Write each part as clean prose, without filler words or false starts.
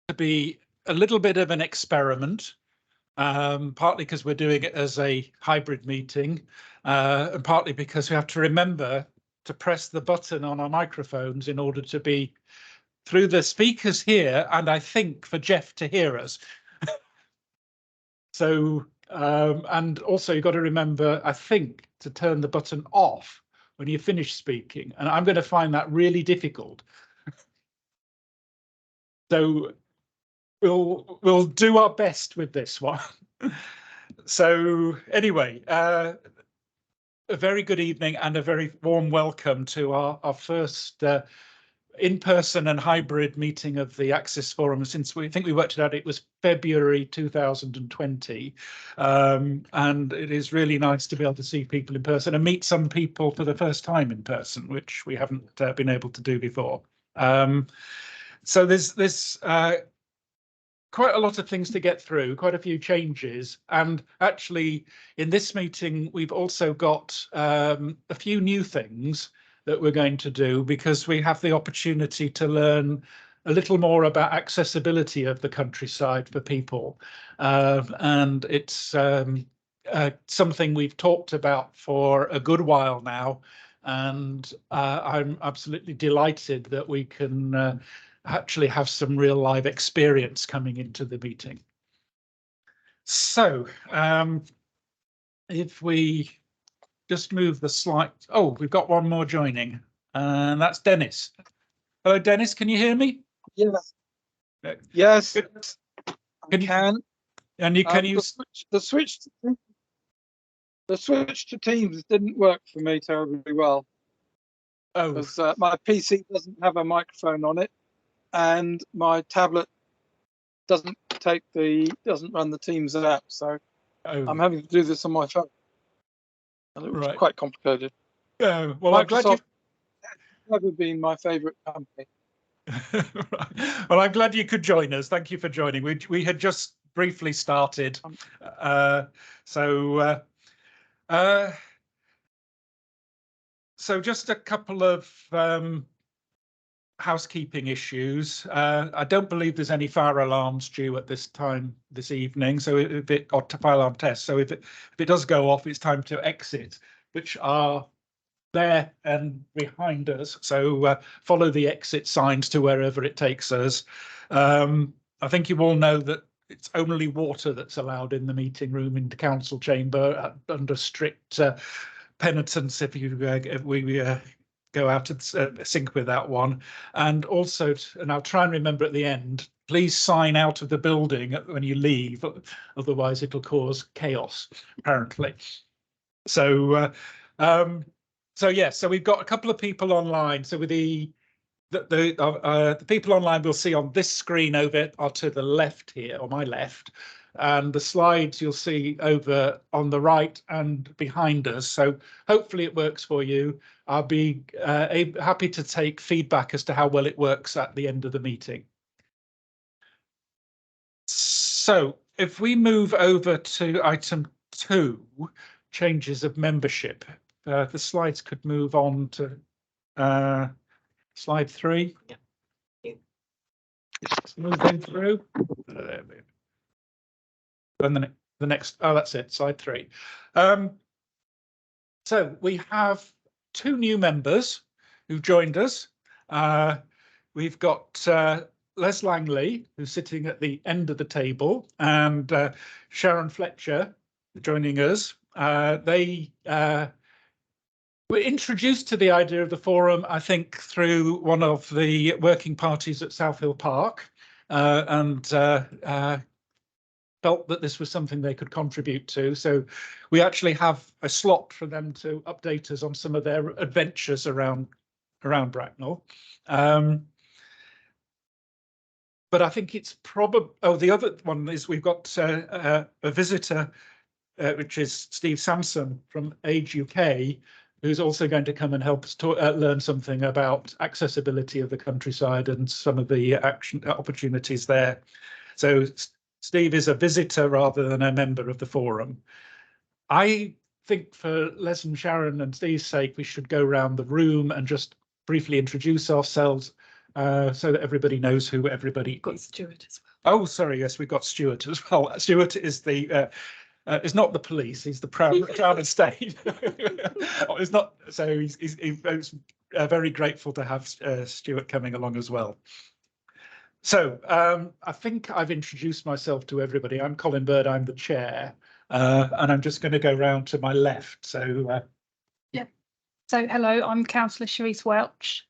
to be a little bit of an experiment, partly because we're doing it as a hybrid meeting, and partly because we have to remember to press the button on our microphones in order to be through the speakers here, and I think for Jeff to hear us. So, and also you've got to remember, I think, to turn the button off when you finish speaking, and I'm going to find that really difficult. So we'll do our best with this one. So anyway, a very good evening and a very warm welcome to our first in-person and hybrid meeting of the Access Forum since we worked it out. It was February 2020, and it is really nice to be able to see people in person and meet some people for the first time in person, which we haven't been able to do before. So there's quite a lot of things to get through, quite a few changes, and actually in this meeting we've also got a few new things that we're going to do, because we have the opportunity to learn a little more about accessibility of the countryside for people, and it's something we've talked about for a good while now, and I'm absolutely delighted that we can actually have some real live experience coming into the meeting. So if we just move the slide. Oh, we've got one more joining, and that's Dennis. Hello, Dennis, can you hear me? Yes. Yes, I can. And you can use the switch to Teams didn't work for me terribly well. Oh, because my PC doesn't have a microphone on it, and my tablet doesn't run the Teams app, so I'm having to do this on my phone. And it was quite complicated. Well, Microsoft I'm glad you've never been my favorite company. Well, I'm glad you could join us. Thank you for joining. We had just briefly started, so just a couple of housekeeping issues. I don't believe there's any fire alarms due at this time this evening. So or fire alarm test. So if it does go off, it's time to exit, which are there and behind us. So follow the exit signs to wherever it takes us. I think you all know that it's only water that's allowed in the meeting room in the council chamber under strict penitence if we go out and sync with that one. And also, and I'll try and remember at the end, please sign out of the building when you leave, otherwise it'll cause chaos, apparently. So so we've got a couple of people online. So with the people online we'll see on this screen over are to the left here, on my left, and the slides you'll see over on the right and behind us. So hopefully it works for you. I'll be happy to take feedback as to how well it works at the end of the meeting. So if we move over to item 2, changes of membership, the slides could move on to slide 3. Yeah. It's moving through. And the next, oh, that's it, slide 3. So we have 2 new members who've joined us. We've got Les Langley, who's sitting at the end of the table, and Sharon Fletcher joining us. They were introduced to the idea of the forum, I think, through one of the working parties at South Hill Park, and felt that this was something they could contribute to. So we actually have a slot for them to update us on some of their adventures around Bracknell. But I think it's probably, oh, the other one is we've got a visitor, which is Steve Sampson from Age UK, who's also going to come and help us learn something about accessibility of the countryside and some of the action opportunities there. So Steve is a visitor rather than a member of the forum. I think for Les and Sharon and Steve's sake, we should go around the room and just briefly introduce ourselves so that everybody knows who everybody. Got Stuart as well. Oh, sorry. Yes, we've got Stuart as well. Stuart is the is not the police. He's the Crown Estate. It's not. So he's very grateful to have Stuart coming along as well. So I think I've introduced myself to everybody. I'm Colin Bird. I'm the chair, and I'm just going to go round to my left. So yeah. So hello, I'm Councillor Cherise Welch.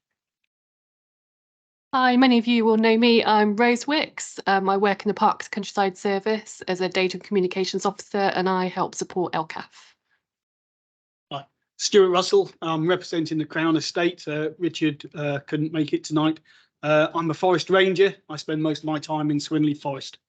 Hi, many of you will know me. I'm Rose Wicks. I work in the Parks Countryside Service as a Data and Communications Officer, and I help support LCAF. Hi, Stuart Russell. I'm representing the Crown Estate. Richard couldn't make it tonight. I'm a forest ranger. I spend most of my time in Swinley Forest.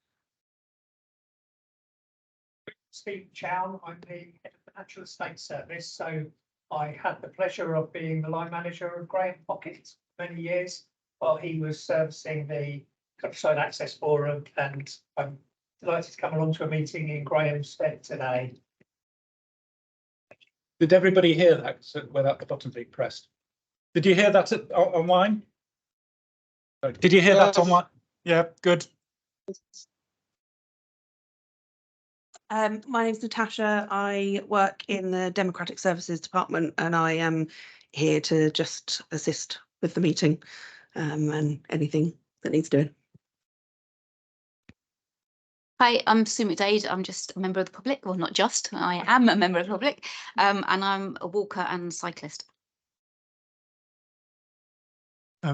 Stephen Chown, I'm the head of the Natural Estate Service. So I had the pleasure of being the line manager of Graham Pocket for many years while he was servicing the Countryside Access Forum, and I'm delighted to come along to a meeting in Graham's stead today. did everybody hear that without the button being pressed? Did you hear that online? Did you hear that online? Yeah, good. My name's Natasha. I work in the Democratic Services Department, and I am here to just assist with the meeting and anything that needs doing. Hi, I'm Sue McDade. I'm just a member of the public. Well, not just, I am a member of the public, and I'm a walker and cyclist.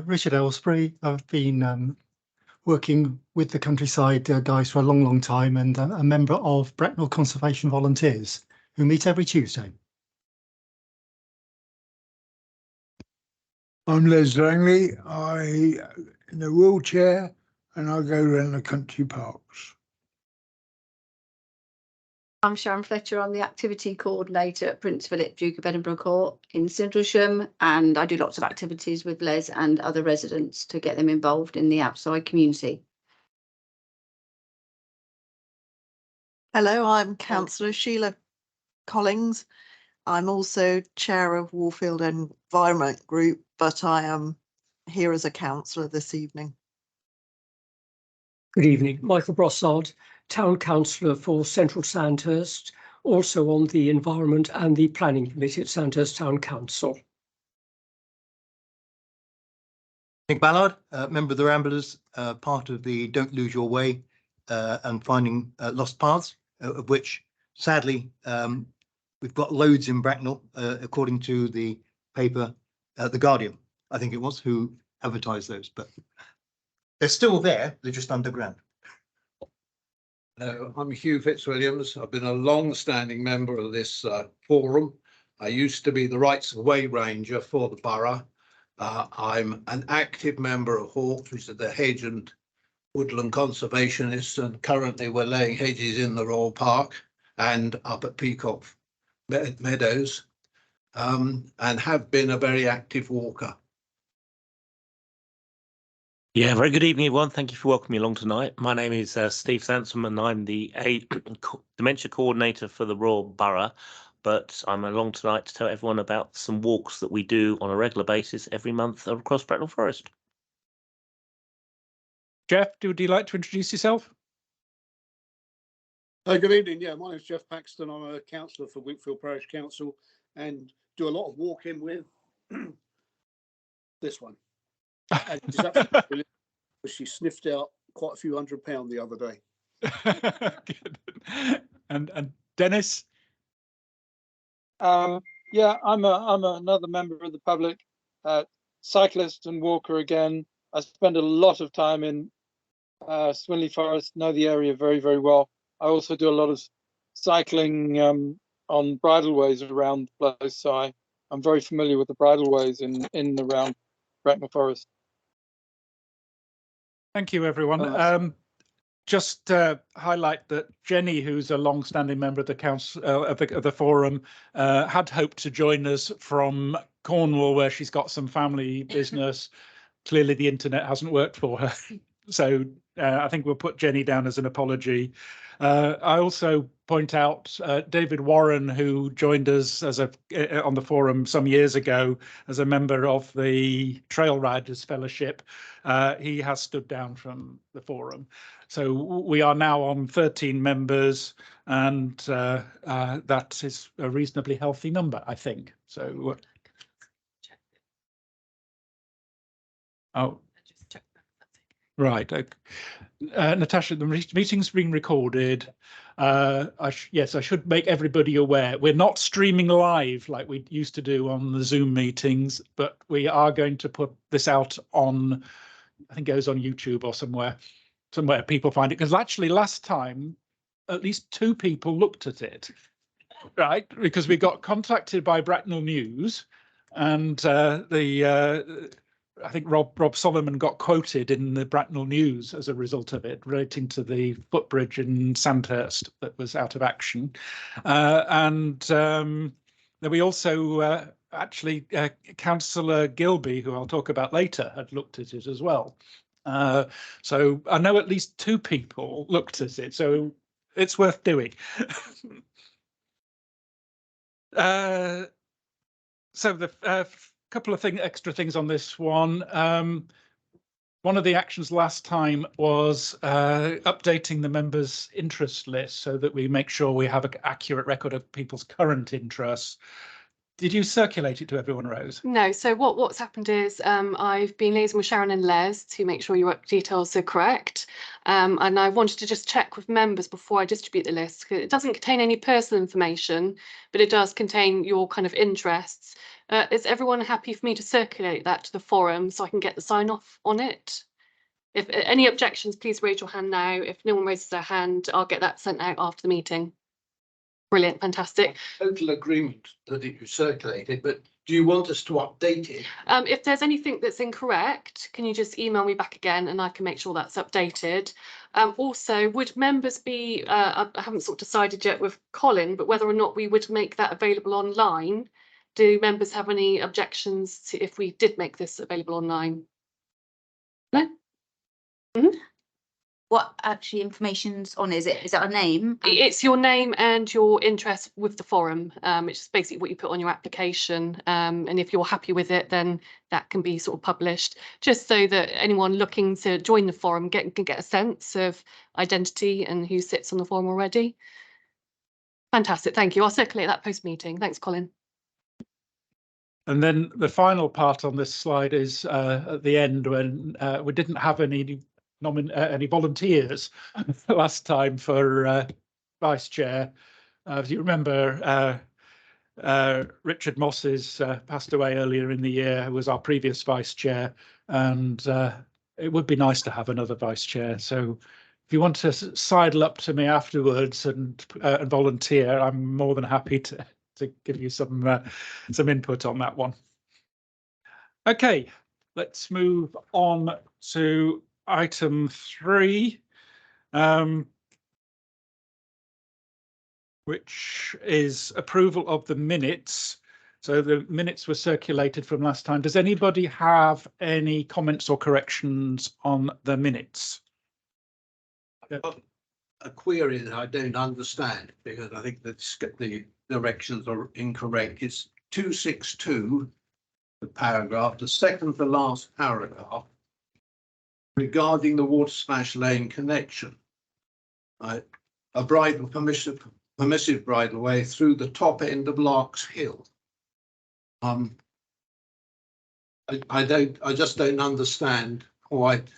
Richard Aylesbury. I've been working with the Countryside guys for a long time, and a member of Bracknell Conservation Volunteers, who meet every Tuesday. I'm Les Langley. I in a wheelchair, and I go around the country parks. I'm Sharon Fletcher. I'm the activity coordinator at Prince Philip, Duke of Edinburgh Court in Sindlesham, and I do lots of activities with Les and other residents to get them involved in the outside community. Hello, I'm Councillor Sheila Collins. I'm also chair of Warfield Environment Group, but I am here as a councillor this evening. Good evening, Michael Brossard, Town Councillor for Central Sandhurst, also on the Environment and the Planning Committee at Sandhurst Town Council. Nick Ballard, member of the Ramblers, part of the Don't Lose Your Way and Finding Lost Paths, of which sadly we've got loads in Bracknell, according to the paper, The Guardian, I think it was, who advertised those, but they're still there, they're just underground. Hello, I'm Hugh Fitzwilliams. I've been a long-standing member of this forum. I used to be the Rights of Way Ranger for the borough. I'm an active member of Hawks, which is the hedge and woodland conservationists, and currently we're laying hedges in the Royal Park and up at Peacock Meadows, and have been a very active walker. Yeah, very good evening, everyone. Thank you for welcoming me along tonight. My name is Steve Sansom, and I'm the Dementia Coordinator for the Royal Borough. But I'm along tonight to tell everyone about some walks that we do on a regular basis every month across Bracknell Forest. Jeff, would you like to introduce yourself? Good evening. Yeah, my name is Jeff Paxton. I'm a councillor for Wickfield Parish Council and do a lot of walking with this one. She sniffed out quite a few £100 the other day. And Dennis? Yeah, I'm another member of the public, cyclist and walker again. I spend a lot of time in Swinley Forest, know the area very, very well. I also do a lot of cycling on bridleways around the place, so I'm very familiar with the bridleways in and around Bracknell Forest. Thank you, everyone. Just highlight that Jenny, who's a long-standing member of the council of the forum, had hoped to join us from Cornwall, where she's got some family business. Clearly, the internet hasn't worked for her. So I think we'll put Jenny down as an apology. I also point out David Warren, who joined us as on the forum some years ago as a member of the Trail Riders Fellowship. He has stood down from the forum. So we are now on 13 members, and that is a reasonably healthy number, I think. So. Oh. Right. Okay. Natasha, the meeting's being recorded. Yes, I should make everybody aware. We're not streaming live like we used to do on the Zoom meetings, but we are going to put this out on, I think it goes on YouTube or somewhere people find it. Because actually last time, at least 2 people looked at it, right? Because we got contacted by Bracknell News, and I think Rob Solomon got quoted in the Bracknell News as a result of it, relating to the footbridge in Sandhurst that was out of action. And then we also actually, Councillor Gilby, who I'll talk about later, had looked at it as well. So I know at least 2 people looked at it, so it's worth doing. So the couple of extra things on this one. One of the actions last time was updating the members' interest list so that we make sure we have an accurate record of people's current interests. Did you circulate it to everyone, Rose? No. So what's happened is I've been liaising with Sharon and Les to make sure your details are correct. And I wanted to just check with members before I distribute the list. It doesn't contain any personal information, but it does contain your kind of interests. Is everyone happy for me to circulate that to the forum so I can get the sign off on it? If any objections, please raise your hand now. If no one raises their hand, I'll get that sent out after the meeting. Brilliant, fantastic. Total agreement that you circulate it, but do you want us to update it? If there's anything that's incorrect, can you just email me back again and I can make sure that's updated. Also, would members be, I haven't sort of decided yet with Colin, but whether or not we would make that available online. Do members have any objections to if we did make this available online? No? Mm-hmm. What actually information's on? Is it a name? It's your name and your interest with the forum, which is basically what you put on your application. And if you're happy with it, then that can be sort of published, just so that anyone looking to join the forum can get a sense of identity and who sits on the forum already. Fantastic, thank you. I'll circulate that post meeting. Thanks, Colin. And then the final part on this slide is at the end, when we didn't have any volunteers last time for vice chair. If you remember, Richard Mosses passed away earlier in the year, who was our previous vice chair, and it would be nice to have another vice chair. So if you want to sidle up to me afterwards and volunteer, I'm more than happy to give you some input on that one. Okay, let's move on to item 3, which is approval of the minutes. So the minutes were circulated from last time. Does anybody have any comments or corrections on the minutes? I've got a query that I don't understand, because I think that the directions are incorrect. It's 262, the paragraph, the second to last paragraph, regarding the Watersplash Lane connection. A bridle permissive bridleway through the top end of Larks Hill. I just don't understand quite.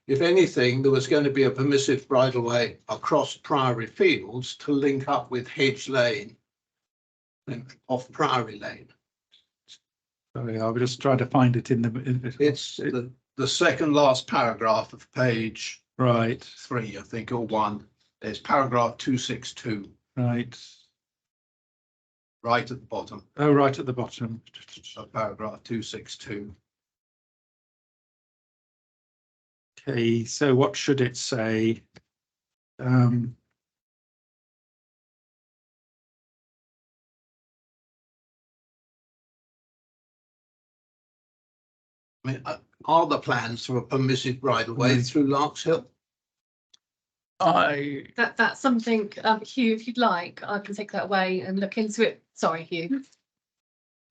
If anything, there was going to be a permissive bridleway across Priory Fields to link up with Hedge Lane and off Priory Lane. Sorry, I was just trying to find it in the. It's the second last paragraph of page right 3, I think, or 1. There's paragraph 262. Right. Right at the bottom. Oh, right at the bottom. Paragraph 262. Okay, so what should it say? I mean, are the plans for a permitted right of way through Larks Hill? That's something, Hugh, if you'd like, I can take that away and look into it. Sorry, Hugh.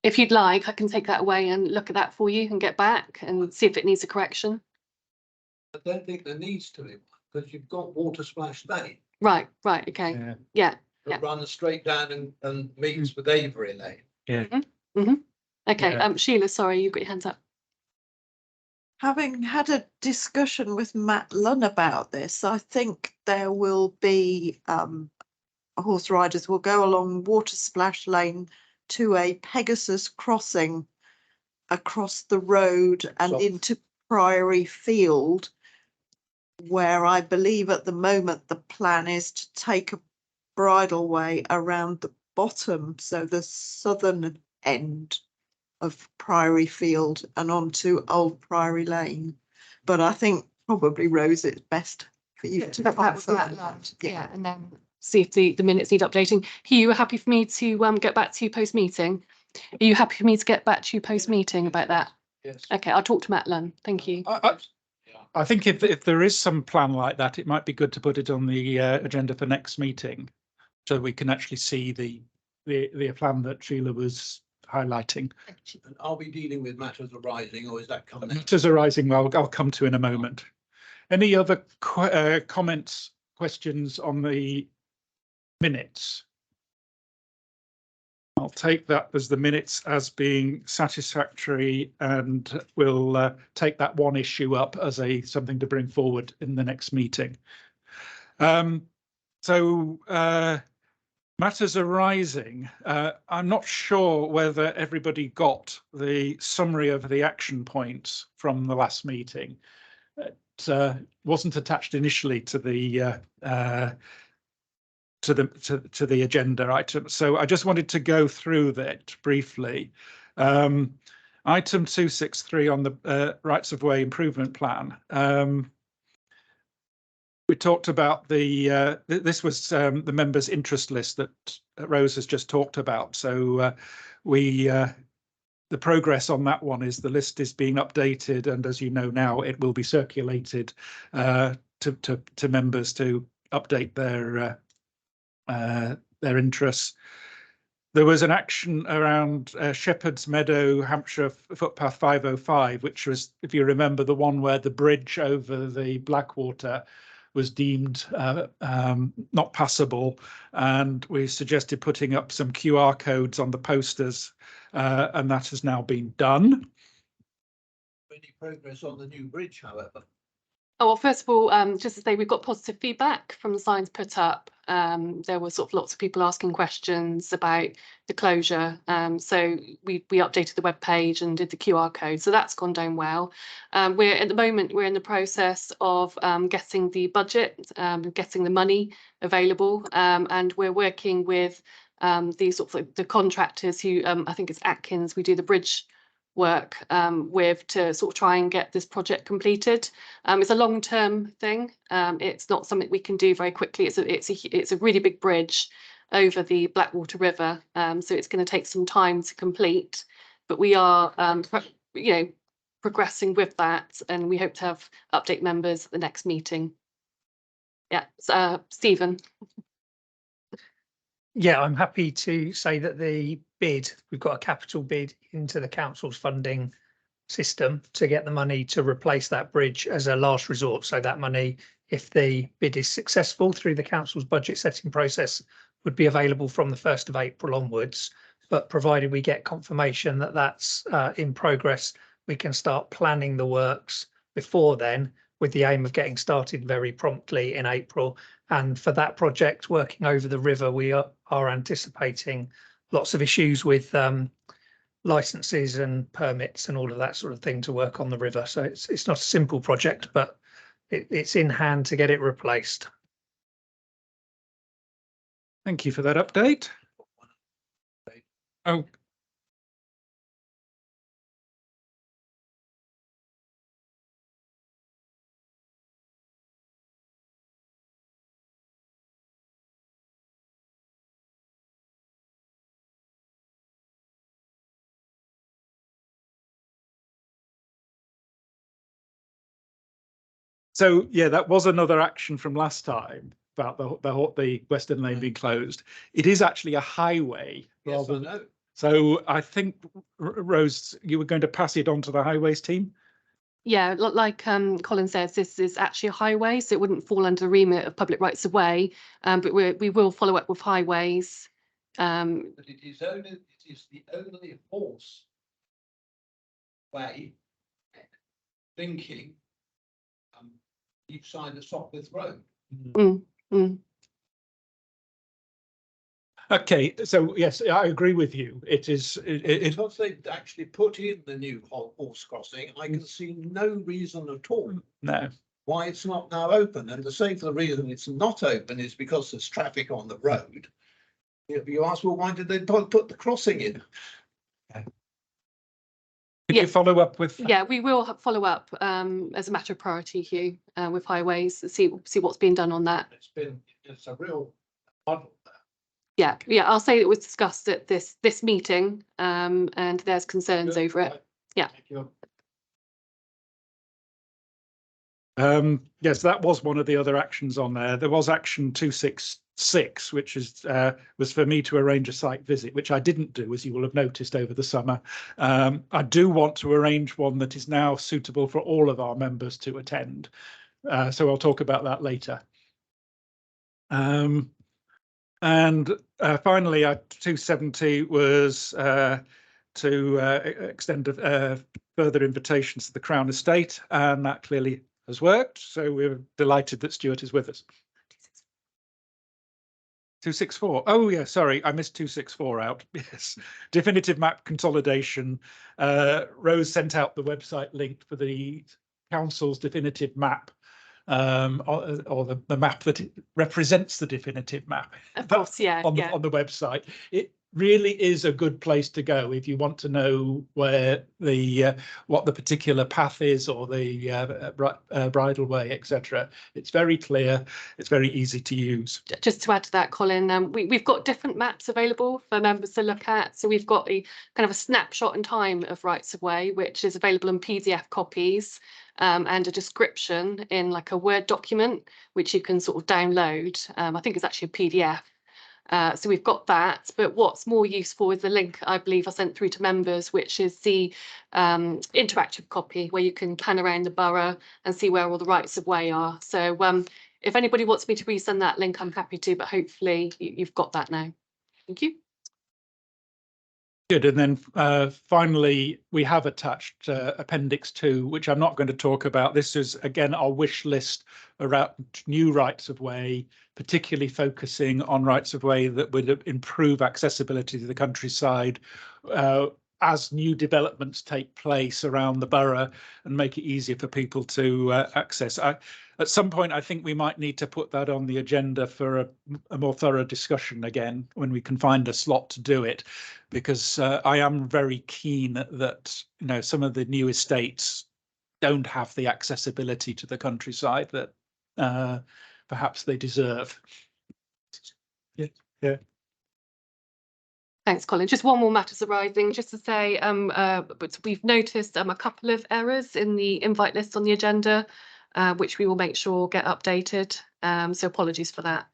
If you'd like, I can take that away and look at that for you and get back and see if it needs a correction. I don't think there needs to be, because you've got Water Splash Lane. Right, okay. Yeah. That runs straight down and meets with Avery Lane. Yeah. Okay, Yeah. Sheila, sorry, you've got your hands up. Having had a discussion with Matt Lunn about this, I think there will be horse riders will go along Water Splash Lane to a Pegasus crossing across the road and into Priory Field, where I believe at the moment the plan is to take a bridleway around the bottom, so the southern end of Priory Field and onto Old Priory Lane. But I think probably, Rose, it's best for you to confirm that. Yeah, and then see if the minutes need updating. Hugh, you happy for me to get back to you post meeting? Are you happy for me to get back to you post meeting about that? Yes. Okay, I'll talk to Matt Lunn. Thank you. I think if there is some plan like that, it might be good to put it on the agenda for next meeting, so we can actually see the plan that Sheila was highlighting. And are we dealing with matters arising, or is that coming? Matters arising, well, I'll come to in a moment. Any other comments, questions on the minutes? I'll take that as the minutes as being satisfactory, and we'll take that one issue up as something to bring forward in the next meeting. Matters arising. I'm not sure whether everybody got the summary of the action points from the last meeting. It wasn't attached initially to the agenda item, so I just wanted to go through that briefly. Item 263 on the rights of way improvement plan. We talked about this was the members' interest list that Rose has just talked about. So the progress on that one is the list is being updated, and as you know now, it will be circulated to members to update their interests. There was an action around Shepherd's Meadow, Hampshire Footpath 505, which was, if you remember, the one where the bridge over the Blackwater was deemed not passable, and we suggested putting up some QR codes on the posters, and that has now been done. Any progress on the new bridge, however? Oh, well, first of all, just to say we've got positive feedback from the signs put up. There were sort of lots of people asking questions about the closure. So we updated the web page and did the QR code. So that's gone down well. We're at the moment, we're in the process of getting the budget, getting the money available. And we're working with the sort of the contractors who I think it's Atkins, we do the bridge work with to sort of try and get this project completed. It's a long-term thing. It's not something we can do very quickly. It's a really big bridge over the Blackwater River, so it's going to take some time to complete. But we are, progressing with that, and we hope to have update members at the next meeting. Yeah, Stephen. Yeah, I'm happy to say that we've got a capital bid into the council's funding system to get the money to replace that bridge as a last resort. So that money, if the bid is successful through the council's budget setting process, would be available from the 1st of April onwards. But provided we get confirmation that that's in progress, we can start planning the works before then, with the aim of getting started very promptly in April. And for that project, working over the river, we are anticipating lots of issues with licenses and permits and all of that sort of thing to work on the river. So it's not a simple project, but it's in hand to get it replaced. Thank you for that update. Oh, So yeah, that was another action from last time about the Western Lane being closed. It is actually a highway. Yes, I know. So I think, Rose, you were going to pass it on to the highways team? Yeah, like Colin says, this is actually a highway, so it wouldn't fall under the remit of public rights of way. But we will follow up with highways. But it is the only horse way linking each side of Sopwith Road. Mm, mm. Okay, so yes, I agree with you. It is. Because they've actually put in the new horse crossing, I can see no reason at all No. why it's not now open. And to say for the reason it's not open is because there's traffic on the road. You ask, well, why did they put the crossing in? Did you follow up with? Yeah, we will follow up as a matter of priority, Hugh, with highways. See what's being done on that. It's a real model. Yeah, I'll say it was discussed at this meeting, and there's concerns over it. Yeah. Yes, that was one of the other actions on there. There was action 266, which is was for me to arrange a site visit, which I didn't do, as you will have noticed over the summer. I do want to arrange one that is now suitable for all of our members to attend. So I'll talk about that later. And finally, 270 was to extend further invitations to the Crown Estate, and that clearly has worked. So we're delighted that Stuart is with us. 264. Oh yeah, sorry, I missed 264 out. Yes, definitive map consolidation. Rose sent out the website link for the council's definitive map. Or the map that represents the definitive map. Of course, yeah, on the website. It really is a good place to go if you want to know where the what the particular path is, or the bridleway, etc. It's very clear. It's very easy to use. Just to add to that, Colin, we've got different maps available for members to look at. So we've got a kind of a snapshot in time of rights of way, which is available in PDF copies. And a description in like a Word document, which you can sort of download. I think it's actually a PDF. So we've got that, but what's more useful is the link I believe I sent through to members, which is the interactive copy where you can pan around the borough and see where all the rights of way are. So if anybody wants me to resend that link, I'm happy to, but hopefully you've got that now. Thank you. Good, and then finally, we have attached Appendix 2, which I'm not going to talk about. This is, again, our wish list around new rights of way, particularly focusing on rights of way that would improve accessibility to the countryside as new developments take place around the borough and make it easier for people to access. At some point, I think we might need to put that on the agenda for a more thorough discussion again when we can find a slot to do it, because I am very keen that some of the new estates don't have the accessibility to the countryside that perhaps they deserve. Yeah. Thanks, Colin. Just one more matters arising, just to say, but we've noticed a couple of errors in the invite list on the agenda, which we will make sure get updated. So apologies for that.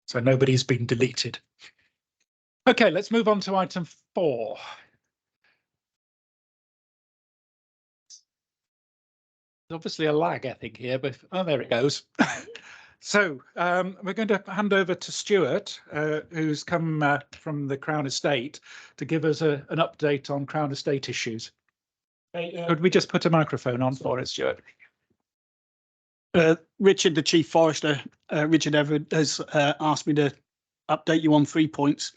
So nobody's been deleted. Okay, let's move on to item 4. There's obviously a lag, I think, here, but oh, there it goes. So we're going to hand over to Stuart, who's come from the Crown Estate, to give us an update on Crown Estate issues. Could we just put a microphone on for it, Stuart? Richard, the Chief Forester, Richard Everett, has asked me to update you on 3 points.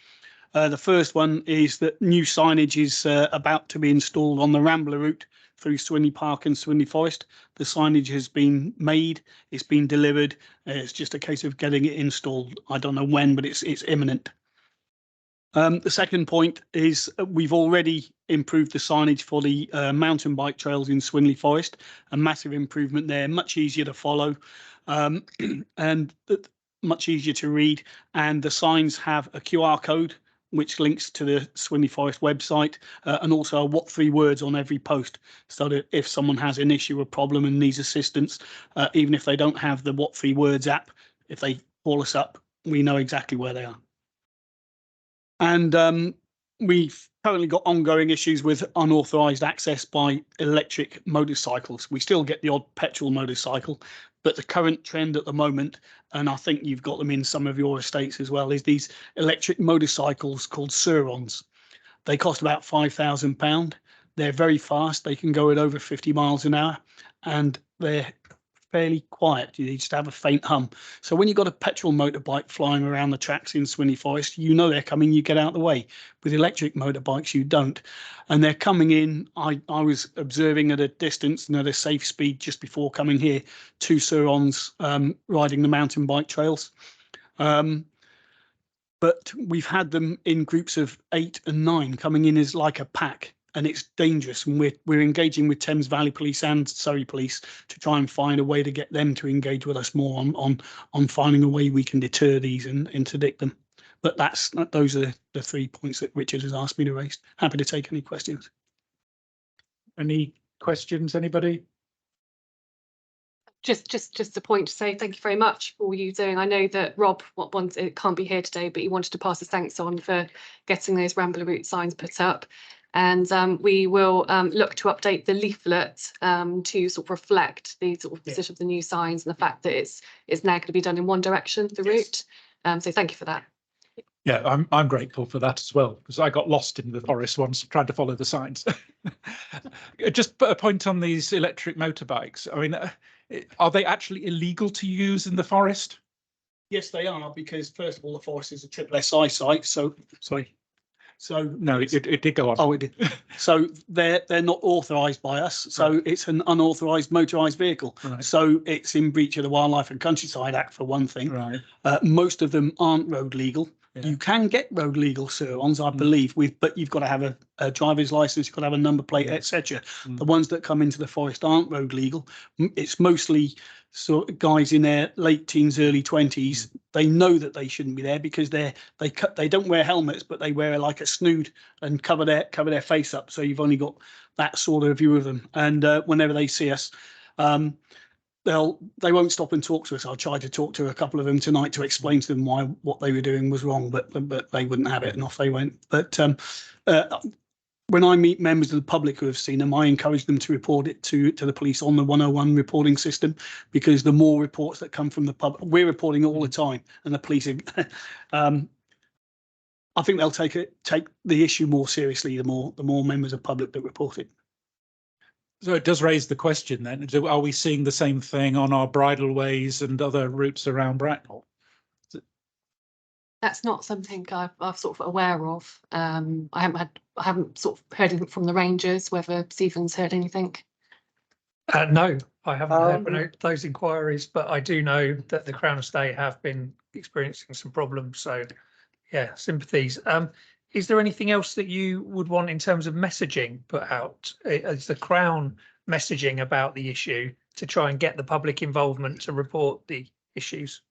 The first one is that new signage is about to be installed on the Rambler route through Swinley Park and Swinley Forest. The signage has been made, it's been delivered. It's just a case of getting it installed. I don't know when, but it's imminent. The second point is we've already improved the signage for the mountain bike trails in Swinley Forest. A massive improvement there, much easier to follow and much easier to read. And the signs have a QR code which links to the Swinley Forest website, and also a what 3 words on every post, so that if someone has an issue or problem and needs assistance, even if they don't have the what 3 words app, if they call us up, we know exactly where they are. And we've currently got ongoing issues with unauthorised access by electric motorcycles. We still get the odd petrol motorcycle, but the current trend at the moment, and I think you've got them in some of your estates as well, is these electric motorcycles called Surons. They cost about £5,000. They're very fast. They can go at over 50 miles an hour, and they're fairly quiet. You just have a faint hum. So when you've got a petrol motorbike flying around the tracks in Swinley Forest, you know they're coming, you get out of the way. With electric motorbikes, you don't. And they're coming in. I was observing at a distance and at a safe speed just before coming here, 2 Surons riding the mountain bike trails. But we've had them in groups of 8 and 9 coming in as like a pack. And it's dangerous, and we're engaging with Thames Valley Police and Surrey Police to try and find a way to get them to engage with us more on finding a way we can deter these and interdict them. But those are the 3 points that Richard has asked me to raise. Happy to take any questions. Any questions, anybody? Just a point to say thank you very much for all you doing. I know that Rob can't be here today, but he wanted to pass his thanks on for getting those Rambler Route signs put up. And we will look to update the leaflet to sort of reflect the sort of position of the new signs and the fact that it's now going to be done in one direction, the route. So thank you for that. Yeah, I'm grateful for that as well, because I got lost in the forest once trying to follow the signs. Just put a point on these electric motorbikes. I mean, are they actually illegal to use in the forest? Yes, they are, because first of all, the forest is a triple SI site. So sorry. So no, it did go on. Oh, it did. So they're not authorised by us. So right. It's an unauthorised motorised vehicle. Right. So it's in breach of the Wildlife and Countryside Act for one thing. Right. Most of them aren't road legal. Yeah. You can get road legal Surons, I believe, but you've got to have a driver's license, you've got to have a number plate, etc. The ones that come into the forest aren't road legal. It's mostly sort of guys in their late teens, early 20s. They know that they shouldn't be there because they don't wear helmets, but they wear like a snood and cover their face up. So you've only got that sort of view of them. And whenever they see us, they won't stop and talk to us. I'll try to talk to a couple of them tonight to explain to them why what they were doing was wrong, but they wouldn't have it, and off they went. But when I meet members of the public who have seen them, I encourage them to report it to the police on the 101 reporting system, because the more reports that come from the public, we're reporting all the time, and the police are, I think they'll take the issue more seriously the more members of the public that report it. So it does raise the question then, are we seeing the same thing on our bridleways and other routes around Bracknell? That's not something I've sort of aware of. I haven't sort of heard anything from the rangers, whether Stephen's heard anything. No, I haven't heard those inquiries, but I do know that the Crown Estate have been experiencing some problems. So yeah, sympathies. Is there anything else that you would want in terms of messaging put out? Is the Crown messaging about the issue to try and get the public involvement to report the issues?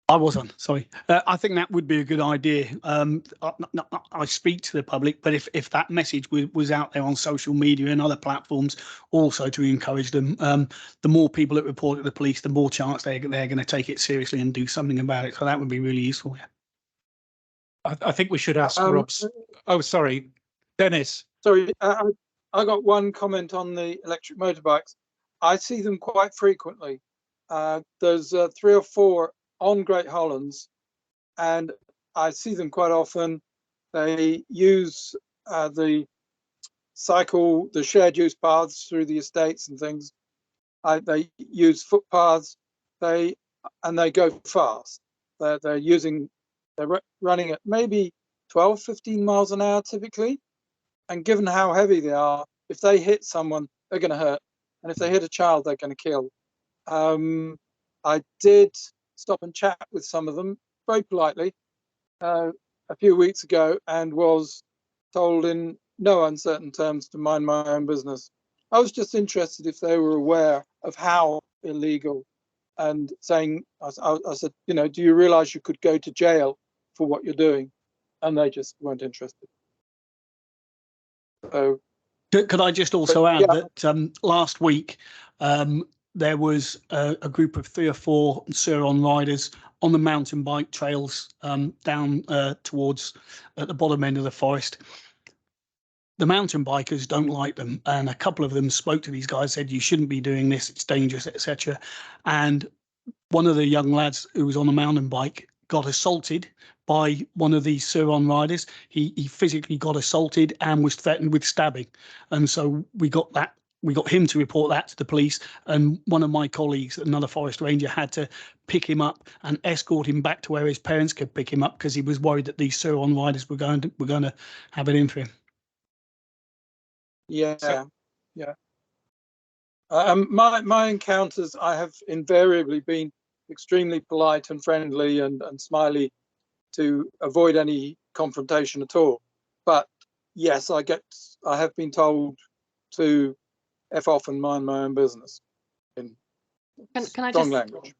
I wasn't, sorry. I think that would be a good idea. I speak to the public, but if that message was out there on social media and other platforms also to encourage them, the more people that report to the police, the more chance they're going to take it seriously and do something about it. So that would be really useful. Yeah. I think we should ask Rob's. Oh, sorry, Dennis. Sorry, I got one comment on the electric motorbikes. I see them quite frequently. There's 3 or 4 on Great Hollands, and I see them quite often. They use the shared use paths through the estates and things. They use footpaths. They go fast. They're running at maybe 12, 15 miles an hour typically. And given how heavy they are, if they hit someone, they're going to hurt. And if they hit a child, they're going to kill. I did stop and chat with some of them very politely a few weeks ago, and was told in no uncertain terms to mind my own business. I was just interested if they were aware of how illegal, and saying, I said, do you realise you could go to jail for what you're doing, and they just weren't interested. So, could I just also add yeah. that last week there was a group of 3 or 4 Sur-Ron riders on the mountain bike trails down towards at the bottom end of the forest. The mountain bikers don't like them, and a couple of them spoke to these guys, said you shouldn't be doing this, it's dangerous, etc. And one of the young lads who was on a mountain bike got assaulted by one of these Sur-Ron riders. He physically got assaulted and was threatened with stabbing, and so we got him to report that to the police, and one of my colleagues, another forest ranger, had to pick him up and escort him back to where his parents could pick him up because he was worried that these Sur-Ron riders were going to have it in for him. Yeah, yeah. My encounters, I have invariably been extremely polite and friendly and smiley to avoid any confrontation at all. But yes, I have been told to F off and mind my own business in strong language.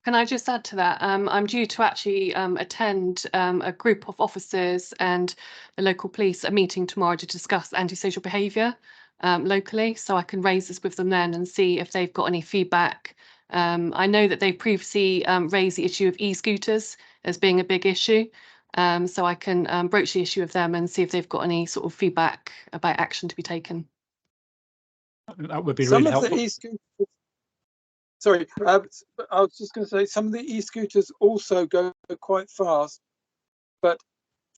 Can I just add to that? I'm due to actually attend a group of officers and the local police a meeting tomorrow to discuss antisocial behaviour locally, so I can raise this with them then and see if they've got any feedback. I know that they previously raised the issue of e-scooters as being a big issue, so I can broach the issue with them and see if they've got any sort of feedback about action to be taken. That would be Some really of helpful. the e-scooters, sorry, I was just going to say some of the e-scooters also go quite fast, but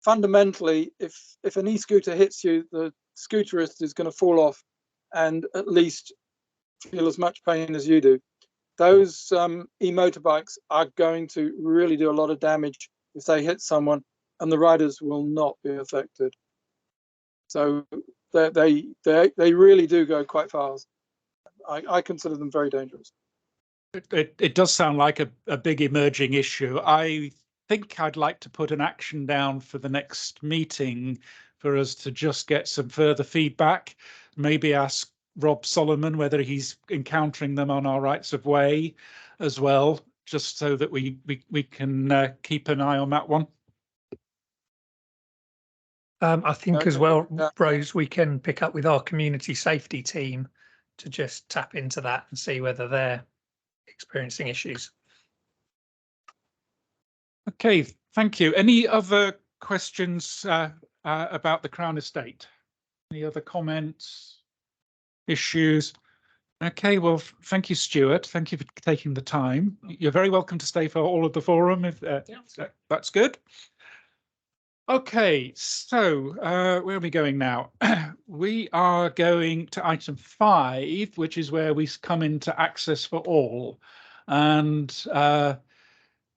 fundamentally, if an e-scooter hits you, the scooterist is going to fall off and at least feel as much pain as you do. Those e-motorbikes are going to really do a lot of damage if they hit someone, and the riders will not be affected. So they really do go quite fast. I consider them very dangerous. It does sound like a big emerging issue. I think I'd like to put an action down for the next meeting for us to just get some further feedback. Maybe ask Rob Solomon whether he's encountering them on our rights of way as well, just so that we can keep an eye on that one. I think as well, Rose, we can pick up with our community safety team to just tap into that and see whether they're experiencing issues. Okay, thank you. Any other questions about the Crown Estate? Any other comments, issues? Okay, well, thank you, Stuart. Thank you for taking the time. You're very welcome to stay for all of the forum if that's good. Okay, so where are we going now? We are going to item 5, which is where we come into access for all. And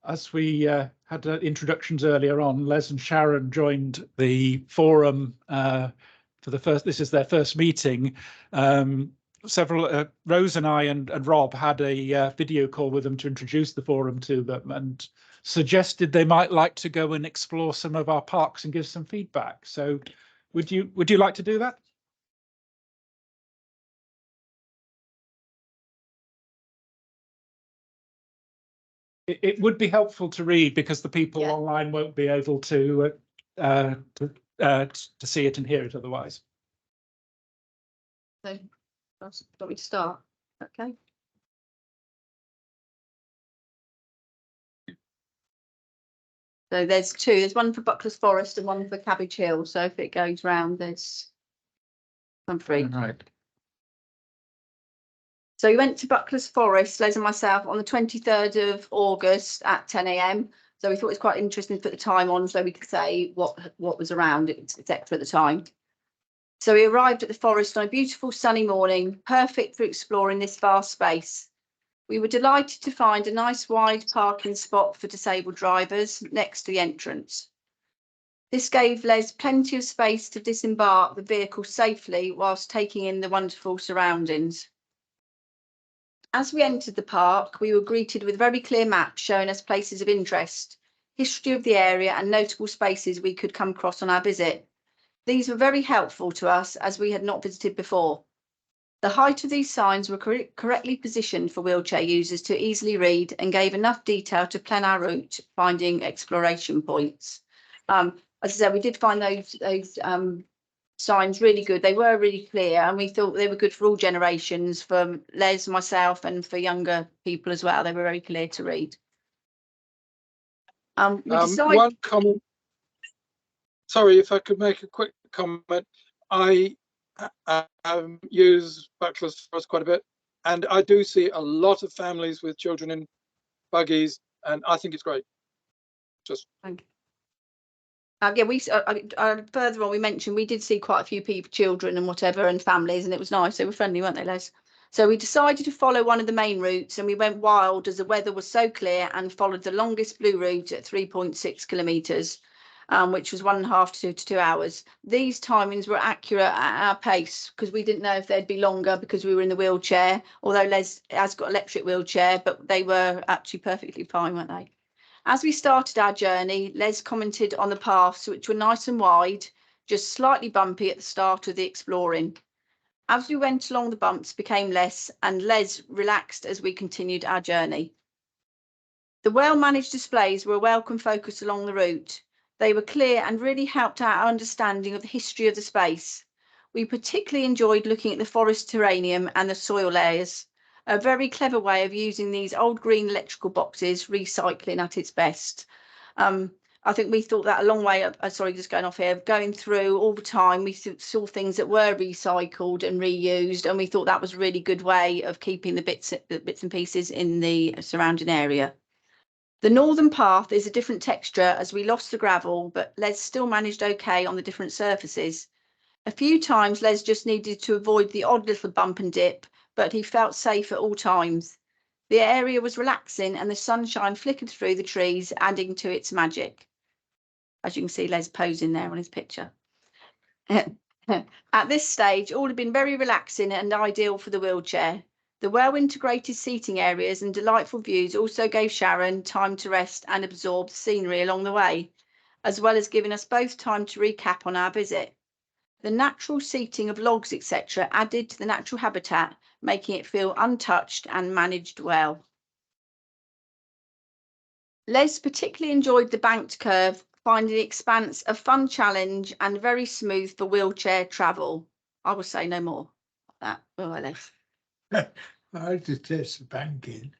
as we had introductions earlier on, Les and Sharon joined the forum for the first, this is their first meeting. Rose and I and Rob had a video call with them to introduce the forum to them and suggested they might like to go and explore some of our parks and give some feedback. So would you like to do that? It would be helpful to read because the people online won't be able to see it and hear it otherwise. So, want me to start? Okay. So there's 2. There's one for Bucklers Forest and one for Cabbage Hill. So if it goes round, there's 3. Right. So we went to Bucklers Forest, Les and myself, on the 23rd of August at 10 AM. So we thought it was quite interesting to put the time on so we could say what was around it, etc. at the time. So we arrived at the forest on a beautiful sunny morning, perfect for exploring this vast space. We were delighted to find a nice wide parking spot for disabled drivers next to the entrance. This gave Les plenty of space to disembark the vehicle safely whilst taking in the wonderful surroundings. As we entered the park, we were greeted with very clear maps showing us places of interest, history of the area and notable spaces we could come across on our visit. These were very helpful to us as we had not visited before. The height of these signs were correctly positioned for wheelchair users to easily read and gave enough detail to plan our route, finding exploration points. As I said, we did find those signs really good. They were really clear, and we thought they were good for all generations, for Les, myself, and for younger people as well. They were very clear to read. We decided... One comment. Sorry, if I could make a quick comment. I use Buckler's Forest quite a bit, and I do see a lot of families with children in buggies, and I think it's great. Just thank you. Yeah, we further on we mentioned we did see quite a few people, children and whatever, and families, and it was nice. They were friendly, weren't they, Les? So we decided to follow one of the main routes, and we went wild as the weather was so clear, and followed the longest blue route at 3.6 kilometres, which was 1.5 to 2 hours. These timings were accurate at our pace because we didn't know if they'd be longer because we were in the wheelchair, although Les has got an electric wheelchair, but they were actually perfectly fine, weren't they? As we started our journey, Les commented on the paths, which were nice and wide, just slightly bumpy at the start of the exploring. As we went along, the bumps became less, and Les relaxed as we continued our journey. The well-managed displays were a welcome focus along the route. They were clear and really helped our understanding of the history of the space. We particularly enjoyed looking at the forest terranium and the soil layers. A very clever way of using these old green electrical boxes, recycling at its best. I think we thought that a long way, sorry, just going off here, going through all the time, we saw things that were recycled and reused, and we thought that was a really good way of keeping the bits and pieces in the surrounding area. The northern path is a different texture as we lost the gravel, but Les still managed okay on the different surfaces. A few times Les just needed to avoid the odd little bump and dip, but he felt safe at all times. The area was relaxing and the sunshine flickered through the trees, adding to its magic. As you can see, Les posing there on his picture. At this stage, all had been very relaxing and ideal for the wheelchair. The well-integrated seating areas and delightful views also gave Sharon time to rest and absorb the scenery along the way, as well as giving us both time to recap on our visit. The natural seating of logs, etc., added to the natural habitat, making it feel untouched and managed well. Les particularly enjoyed the banked curve, finding the expanse a fun challenge and very smooth for wheelchair travel. I will say no more. That, oh, Les. I detest banking.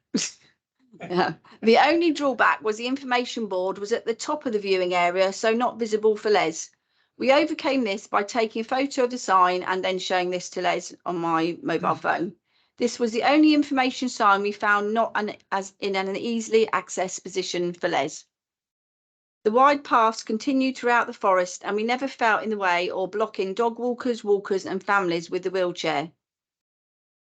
Yeah. The only drawback was the information board was at the top of the viewing area, so not visible for Les. We overcame this by taking a photo of the sign and then showing this to Les on my mobile phone. This was the only information sign we found not in an easily accessed position for Les. The wide paths continued throughout the forest, and we never felt in the way or blocking dog walkers, and families with the wheelchair.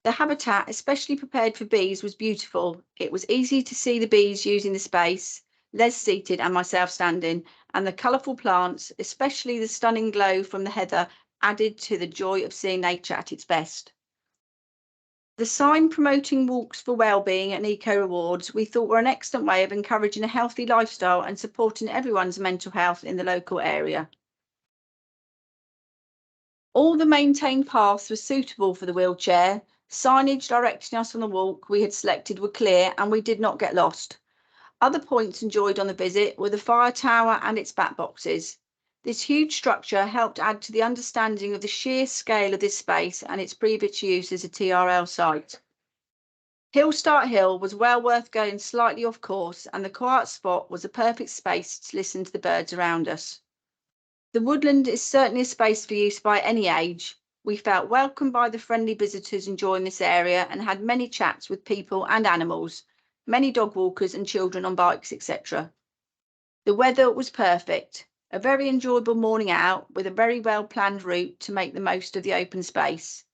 The habitat, especially prepared for bees, was beautiful. It was easy to see the bees using the space, Les seated and myself standing, and the colourful plants, especially the stunning glow from the heather, added to the joy of seeing nature at its best. The sign promoting walks for wellbeing and eco rewards we thought were an excellent way of encouraging a healthy lifestyle and supporting everyone's mental health in the local area. All the maintained paths were suitable for the wheelchair. Signage directing us on the walk we had selected were clear and we did not get lost. Other points enjoyed on the visit were the fire tower and its bat boxes. This huge structure helped add to the understanding of the sheer scale of this space and its previous use as a TRL site. Hillstart Hill was well worth going slightly off course, and the quiet spot was a perfect space to listen to the birds around us. The woodland is certainly a space for use by any age. We felt welcomed by the friendly visitors enjoying this area and had many chats with people and animals, many dog walkers and children on bikes, etc. The weather was perfect, a very enjoyable morning out with a very well planned route to make the most of the open space.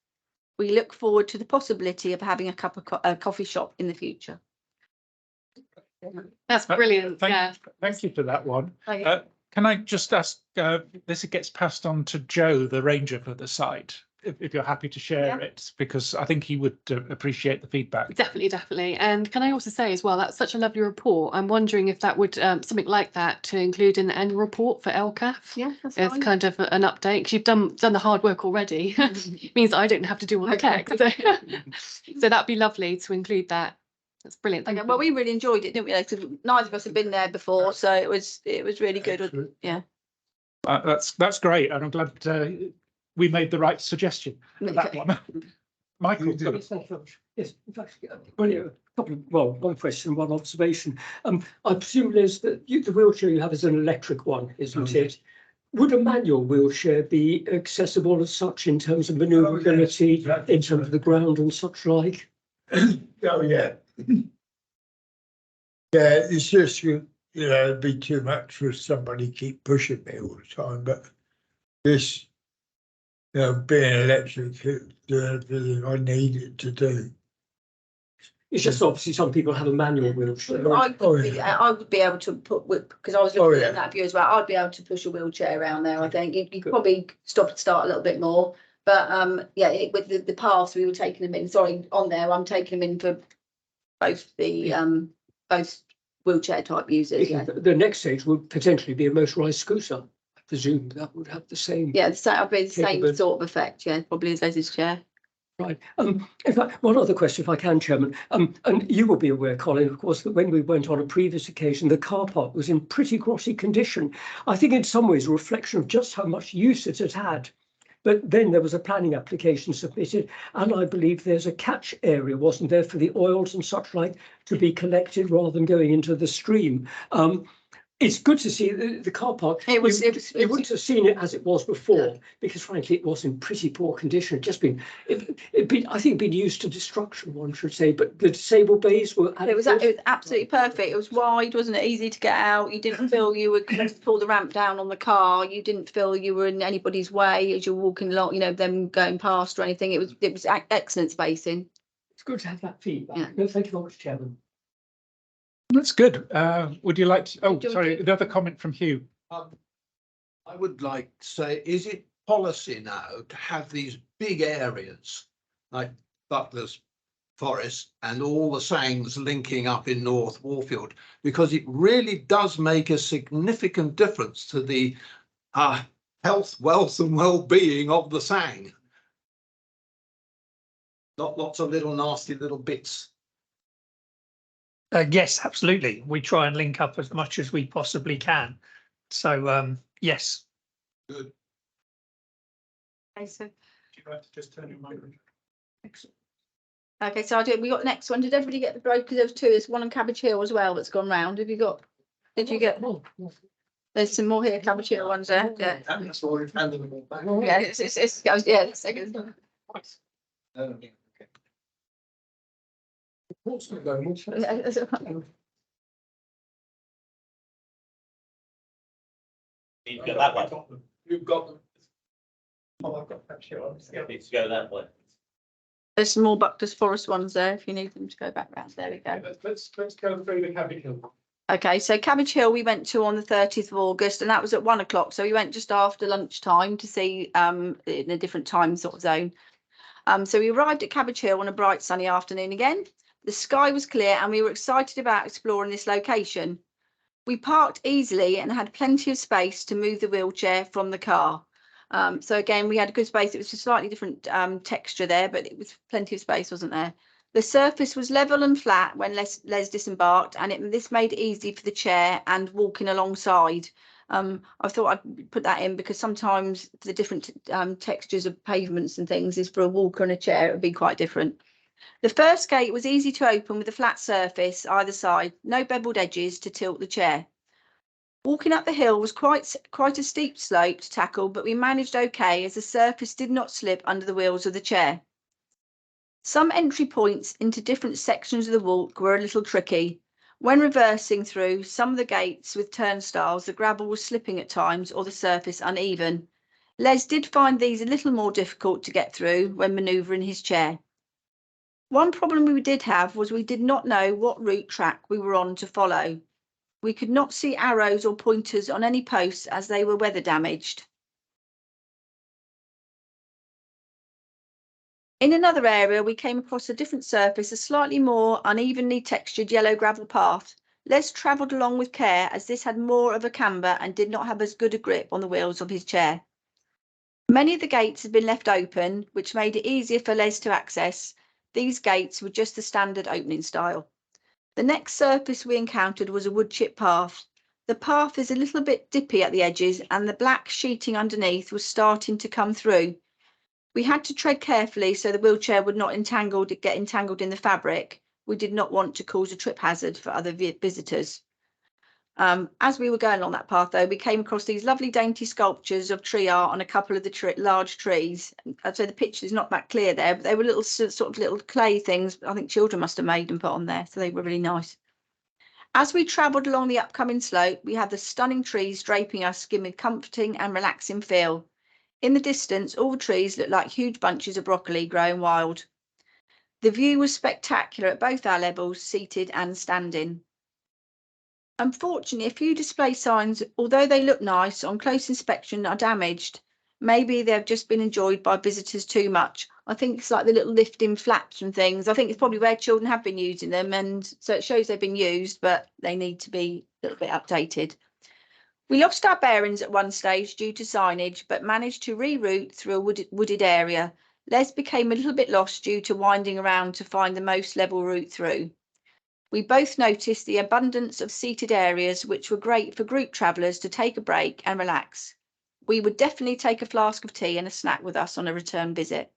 We look forward to the possibility of having a coffee shop in the future. That's brilliant. Thank you for that one. Can I just ask, this gets passed on to Joe, the ranger for the site, if you're happy to share it, because I think he would appreciate the feedback. Definitely. And can I also say as well, that's such a lovely report. I'm wondering if that would something like that to include in the annual report for LCAF. Yeah, that's As fine. kind of an update, because you've done the hard work already. Means I don't have to do all the text. So that'd be lovely to include that. That's brilliant. Thank Okay, you. well, we really enjoyed it, didn't we? 'Cause neither of us had been there before, so it was really good. Yeah. That's great, and I'm glad we made the right suggestion for that one. Michael, Yes, thank you very much. Yes, in fact, one question, one observation. I presume, Liz, that the wheelchair you have is an electric one, isn't it? Would a manual wheelchair be accessible as such in terms of manoeuvrability, in terms of the ground and such like? Oh, yeah. Yeah, it's just, it'd be too much for somebody to keep pushing me all the time, but this, being electric, doing everything I need it to do. It's just obviously some people have a manual wheelchair. I would be able to because I was looking at that view as well. I'd be able to push a wheelchair around there. I think you could probably stop and start a little bit more, but with the paths we were taking them in. Sorry, on there I'm taking them in for both the both wheelchair type users. Yeah. The next stage would potentially be a motorised scooter. I presume that would have the same. Yeah, I'd be the same sort of effect. Yeah, probably as Leslie's chair. Right. In fact, one other question, if I can, Chairman. And you will be aware, Colin, of course, that when we went on a previous occasion, the car park was in pretty grotty condition. I think in some ways a reflection of just how much use it had had. But then there was a planning application submitted, and I believe there's a catch area, wasn't there, for the oils and such like to be collected rather than going into the stream. It's good to see the car park. You wouldn't have seen it as it was before, because frankly it was in pretty poor condition. It just been, I think it'd been used to destruction, one should say. But the disabled bays were. It was absolutely perfect. It was wide, wasn't it? Easy to get out. You didn't feel you were going to pull the ramp down on the car. You didn't feel you were in anybody's way as you're walking along. Them going past or anything. It was excellent spacing. It's good to have that feedback. Yeah. No, thank you very much, Chairman. That's good. Would you like to? Oh, sorry, another comment from Hugh. I would like to say, is it policy now to have these big areas like Butler's Forest and all the sayings linking up in North Warfield? Because it really does make a significant difference to the health, wealth and well-being of the Sang. Not lots of little nasty little bits. Yes, absolutely. We try and link up as much as we possibly can. So, yes. Good. Okay, so. Would you like to just turn your microphone? Excellent. Okay, so we got the next one. Did everybody get the break? Because there was two. There's one on Cabbage Hill as well that's gone round. Have you got? Did you get? There's some more here. Cabbage Hill ones there. Yeah. That's all we've handed them all back. Yeah, it's yeah. The second. You go that way. You've got them. Oh, I've got that shit on. Yeah. Need to go that way. There's some more Bucklers Forest ones there if you need them to go back round. There we go. Let's go through the Cabbage Hill. Okay, so Cabbage Hill we went to on the 30th of August, and that was at 1 o'clock. So we went just after lunchtime to see in a different time sort of zone. So we arrived at Cabbage Hill on a bright sunny afternoon again. The sky was clear and we were excited about exploring this location. We parked easily and had plenty of space to move the wheelchair from the car. So again, we had a good space. It was a slightly different texture there, but it was plenty of space, wasn't there? The surface was level and flat when Les disembarked, and this made it easy for the chair and walking alongside. I thought I'd put that in because sometimes the different textures of pavements and things is for a walker and a chair, it would be quite different. The first gate was easy to open with a flat surface either side, no beveled edges to tilt the chair. Walking up the hill was quite a steep slope to tackle, but we managed okay as the surface did not slip under the wheels of the chair. Some entry points into different sections of the walk were a little tricky. When reversing through some of the gates with turnstiles, the gravel was slipping at times or the surface uneven. Les did find these a little more difficult to get through when manoeuvring his chair. One problem we did have was we did not know what route track we were on to follow. We could not see arrows or pointers on any posts as they were weather damaged. In another area, we came across a different surface, a slightly more unevenly textured yellow gravel path. Les travelled along with care as this had more of a camber and did not have as good a grip on the wheels of his chair. Many of the gates had been left open, which made it easier for Les to access. These gates were just the standard opening style. The next surface we encountered was a wood chip path. The path is a little bit dippy at the edges and the black sheeting underneath was starting to come through. We had to tread carefully so the wheelchair would not get entangled in the fabric. We did not want to cause a trip hazard for other visitors. As we were going along that path, though, we came across these lovely dainty sculptures of tree art on a couple of the large trees. I'd say the picture is not that clear there, but they were little sort of little clay things. I think children must have made and put on there, so they were really nice. As we travelled along the upcoming slope, we had the stunning trees draping us, giving a comforting and relaxing feel. In the distance, all the trees looked like huge bunches of broccoli growing wild. The view was spectacular at both our levels, seated and standing. Unfortunately, a few display signs, although they look nice, on close inspection are damaged. Maybe they've just been enjoyed by visitors too much. I think it's like the little lifting flaps and things. I think it's probably where children have been using them, and so it shows they've been used, but they need to be a little bit updated. We lost our bearings at one stage due to signage, but managed to reroute through a wooded area. Les became a little bit lost due to winding around to find the most level route through. We both noticed the abundance of seated areas, which were great for group travellers to take a break and relax. We would definitely take a flask of tea and a snack with us on a return visit.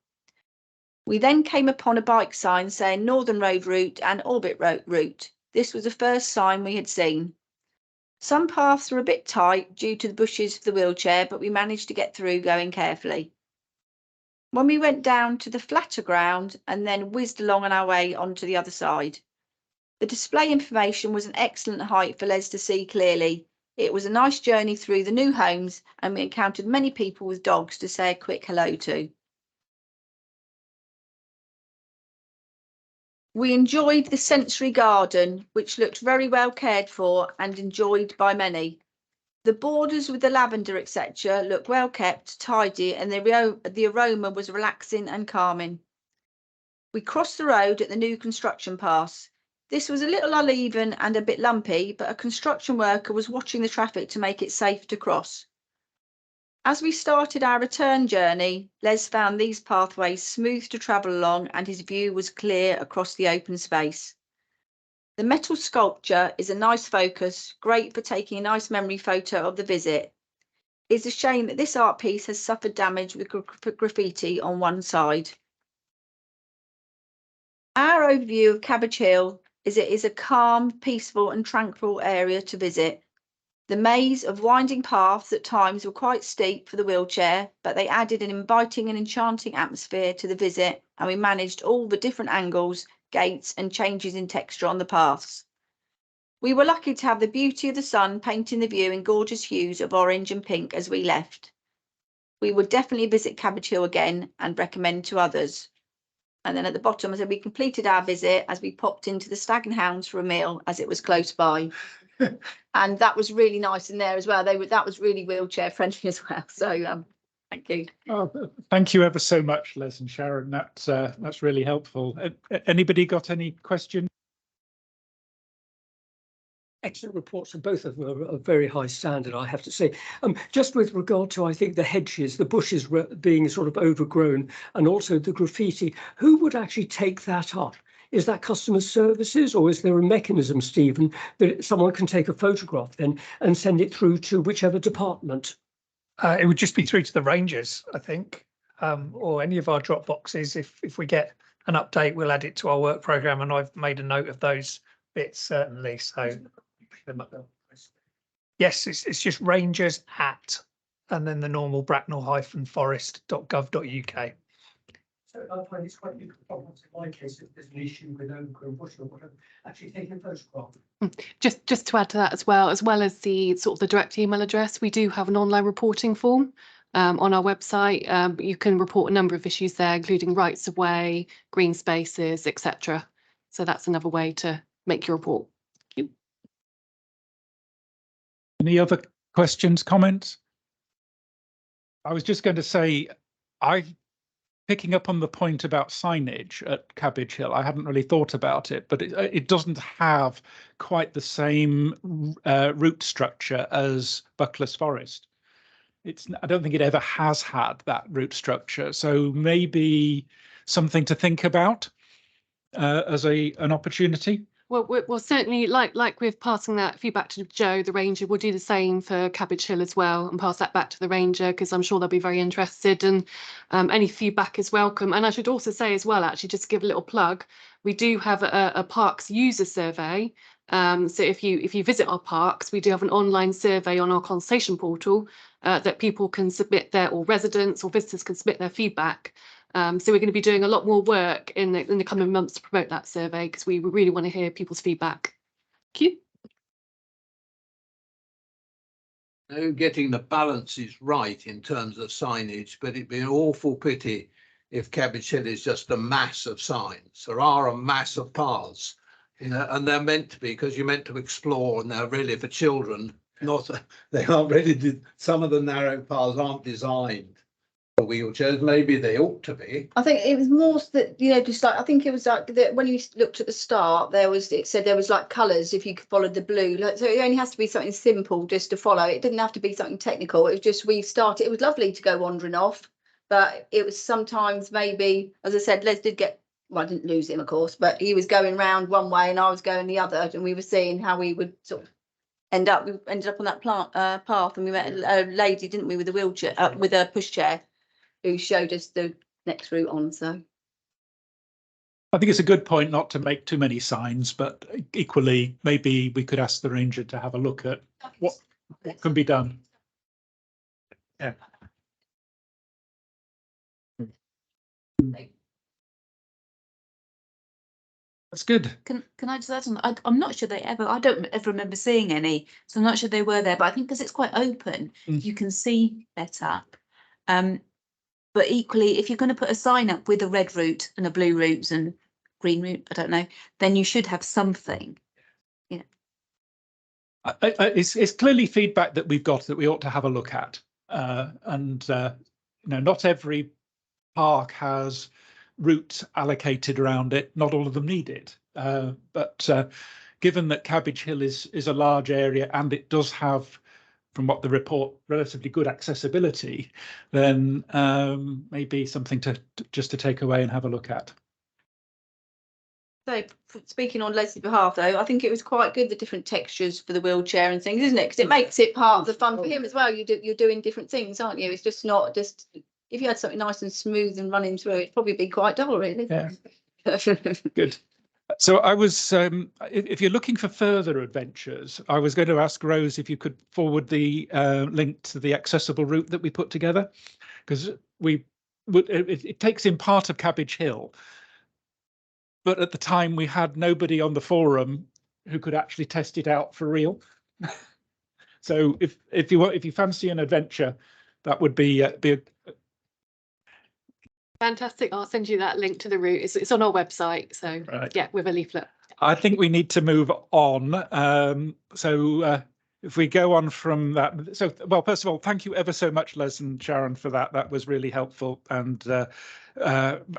We then came upon a bike sign saying Northern Road Route and Orbit Road Route. This was the first sign we had seen. Some paths were a bit tight due to the bushes for the wheelchair, but we managed to get through going carefully. When we went down to the flatter ground and then whizzed along on our way onto the other side. The display information was an excellent height for Les to see clearly. It was a nice journey through the new homes and we encountered many people with dogs to say a quick hello to. We enjoyed the sensory garden, which looked very well cared for and enjoyed by many. The borders with the lavender, etc. looked well kept, tidy, and the aroma was relaxing and calming. We crossed the road at the new construction pass. This was a little uneven and a bit lumpy, but a construction worker was watching the traffic to make it safe to cross. As we started our return journey, Les found these pathways smooth to travel along and his view was clear across the open space. The metal sculpture is a nice focus, great for taking a nice memory photo of the visit. It's a shame that this art piece has suffered damage with graffiti on one side. Our overview of Cabbage Hill is it is a calm, peaceful and tranquil area to visit. The maze of winding paths at times were quite steep for the wheelchair, but they added an inviting and enchanting atmosphere to the visit, and we managed all the different angles, gates and changes in texture on the paths. We were lucky to have the beauty of the sun painting the view in gorgeous hues of orange and pink as we left. We would definitely visit Cabbage Hill again and recommend to others. And then at the bottom, I said we completed our visit as we popped into the Stag and Hounds for a meal as it was close by. And that was really nice in there as well. That was really wheelchair friendly as well. So thank you. Oh, thank you ever so much, Les and Sharon. That's really helpful. Anybody got any questions? Excellent reports, and both of them are of very high standard, I have to say. Just with regard to, I think, the hedges, the bushes being sort of overgrown, and also the graffiti, who would actually take that up? Is that customer services, or is there a mechanism, Stephen, that someone can take a photograph then and send it through to whichever department? It would just be through to the Rangers, I think, or any of our drop boxes. If we get an update, we'll add it to our work programme, and I've made a note of those bits, certainly. So yes, it's just Rangers @ and then the normal bracknell-forest.gov.uk. So I find it's quite difficult problems in my case if there's an issue with overgrown bush or whatever, actually taking a photograph. Just to add to that as well as the sort of the direct email address, we do have an online reporting form on our website. You can report a number of issues there, including rights of way, green spaces, etc. So that's another way to make your report. Thank you. Any other questions, comments? I was just going to say, picking up on the point about signage at Cabbage Hill, I hadn't really thought about it, but it doesn't have quite the same route structure as Buckless Forest. I don't think it ever has had that route structure. So maybe something to think about as an opportunity. Well, certainly, like with passing that feedback to Joe, the ranger, we'll do the same for Cabbage Hill as well and pass that back to the ranger, because I'm sure they'll be very interested, and any feedback is welcome. And I should also say as well, actually, just to give a little plug, we do have a parks user survey. So if you visit our parks, we do have an online survey on our consultation portal that people can submit or residents or visitors can submit their feedback. So we're going to be doing a lot more work in the coming months to promote that survey, because we really want to hear people's feedback. Thank you. Getting the balances right in terms of signage, but it'd be an awful pity if Cabbage Hill is just a mass of signs. There are a mass of paths, and they're meant to be, because you're meant to explore, and they're really for children. They aren't really. Some of the narrow paths aren't designed for wheelchairs. Maybe they ought to be. I think it was more that, just like, I think it was like that when you looked at the start, it said there was like colours if you could follow the blue. So it only has to be something simple just to follow. It didn't have to be something technical. It was just it was lovely to go wandering off, but it was sometimes maybe, as I said, Les did get, well, I didn't lose him, of course, but he was going round one way and I was going the other, and we were seeing how we would sort of we ended up on that path, and we met a lady, didn't we, with a wheelchair, with a pushchair, who showed us the next route on. So I think it's a good point not to make too many signs, but equally, maybe we could ask the ranger to have a look at what can be done. Yeah. That's good. Can I just add on? I'm not sure I don't ever remember seeing any, so I'm not sure they were there. But I think because it's quite open, you can see better. But equally, if you're going to put a sign up with a red route and a blue route and green route, I don't know, then you should have something. Yeah. It's clearly feedback that we've got that we ought to have a look at, not every park has routes allocated around it. Not all of them need it, but given that Cabbage Hill is a large area and it does have, from what the report, relatively good accessibility, then maybe something to take away and have a look at. So speaking on Leslie's behalf, though, I think it was quite good, the different textures for the wheelchair and things, isn't it? Because it makes it part of the fun for him as well. You're doing different things, aren't you? It's just not just, if you had something nice and smooth and running through, it'd probably be quite dull, really. Yeah. Good. So I was, if you're looking for further adventures, I was going to ask Rose if you could forward the link to the accessible route that we put together, because it takes in part of Cabbage Hill, but at the time we had nobody on the forum who could actually test it out for real. So if you fancy an adventure, that would be Fantastic. I'll send you that link to the route. It's on our website. So yeah, with a leaflet. I think we need to move on. If we go on from that, first of all, thank you ever so much, Les and Sharon, for that. That was really helpful and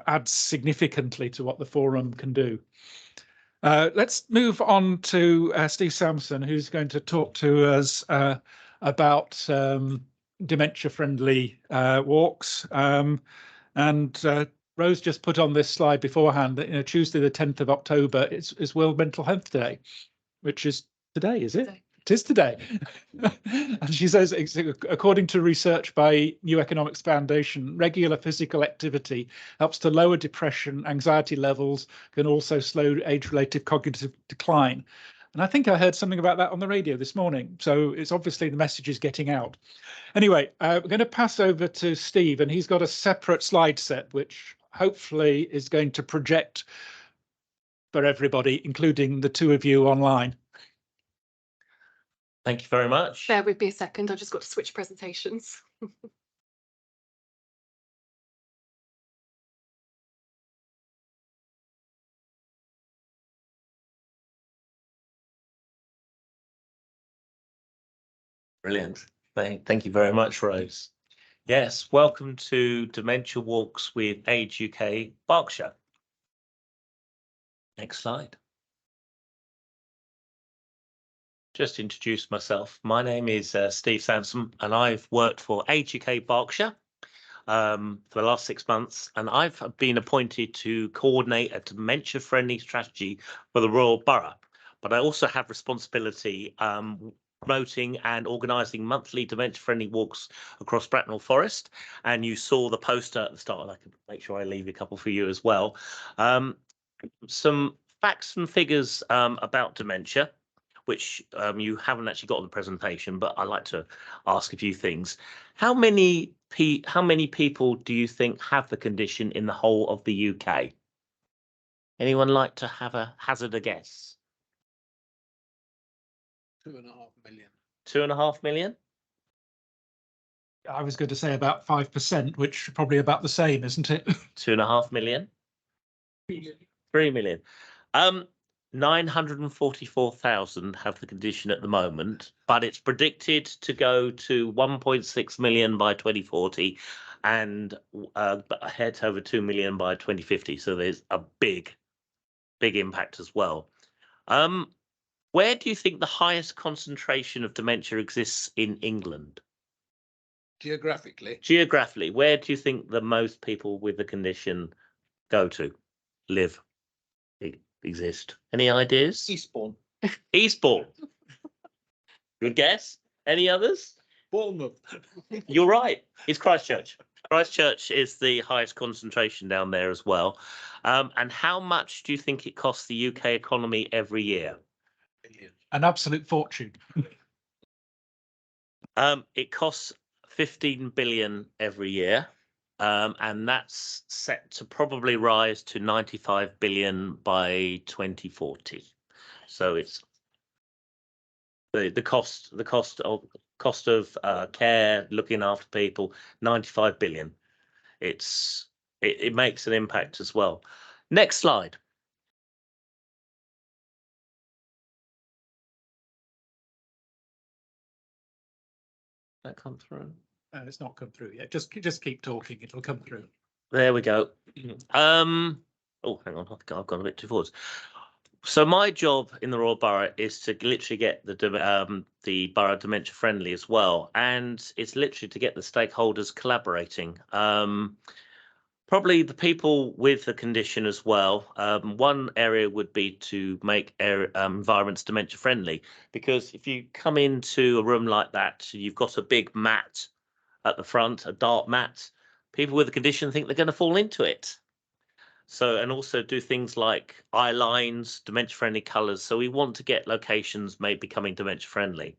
adds significantly to what the forum can do. Let's move on to Steve Sampson, who's going to talk to us about dementia-friendly walks. Rose just put on this slide beforehand that Tuesday the 10th of October is World Mental Health Day, which is today, is it? It is today. And she says, according to research by New Economics Foundation, regular physical activity helps to lower depression, anxiety levels, can also slow age-related cognitive decline. And I think I heard something about that on the radio this morning. So it's obviously the message is getting out. Anyway, we're going to pass over to Steve, and he's got a separate slide set, which hopefully is going to project for everybody, including the two of you online. Thank you very much. Bear with me a second. I've just got to switch presentations. Brilliant. Thank you very much, Rose. Yes, welcome to Dementia Walks with Age UK Berkshire. Next slide. Just introduce myself. My name is Steve Sansom, and I've worked for Age UK Berkshire for the last 6 months, and I've been appointed to coordinate a dementia-friendly strategy for the Royal Borough. But I also have responsibility promoting and organising monthly dementia-friendly walks across Bracknell Forest. And you saw the poster at the start, and I can make sure I leave a couple for you as well. Some facts and figures about dementia, which you haven't actually got on the presentation, but I'd like to ask a few things. How many people do you think have the condition in the whole of the UK? Anyone like to have a hazard a guess? 2.5 million. 2.5 million? I was going to say about 5%, which is probably about the same, isn't it? 2.5 million? 3 million. 944,000 have the condition at the moment, but it's predicted to go to 1.6 million by 2040 and head over 2 million by 2050. So there's a big impact as well. Where do you think the highest concentration of dementia exists in England? Geographically? Geographically, where do you think the most people with the condition go to, live, exist? Any ideas? Eastbourne. Eastbourne. Good guess. Any others? Bournemouth. You're right. It's Christchurch. Christchurch is the highest concentration down there as well. And how much do you think it costs the UK economy every year? An absolute fortune. It costs 15 billion every year. And that's set to probably rise to 95 billion by 2040. So it's the cost of care, looking after people, 95 billion. It makes an impact as well. Next slide. That come through? It's not come through yet. Just keep talking. It'll come through. There we go. Oh, hang on. I've gone a bit too forwards. So my job in the Royal Borough is to literally get the borough dementia friendly as well, and it's literally to get the stakeholders collaborating. Probably the people with the condition as well. One area would be to make environments dementia friendly, because if you come into a room like that, you've got a big mat at the front, a dark mat. People with the condition think they're going to fall into it. So, and also do things like eye lines, dementia friendly colours. So we want to get locations made becoming dementia friendly.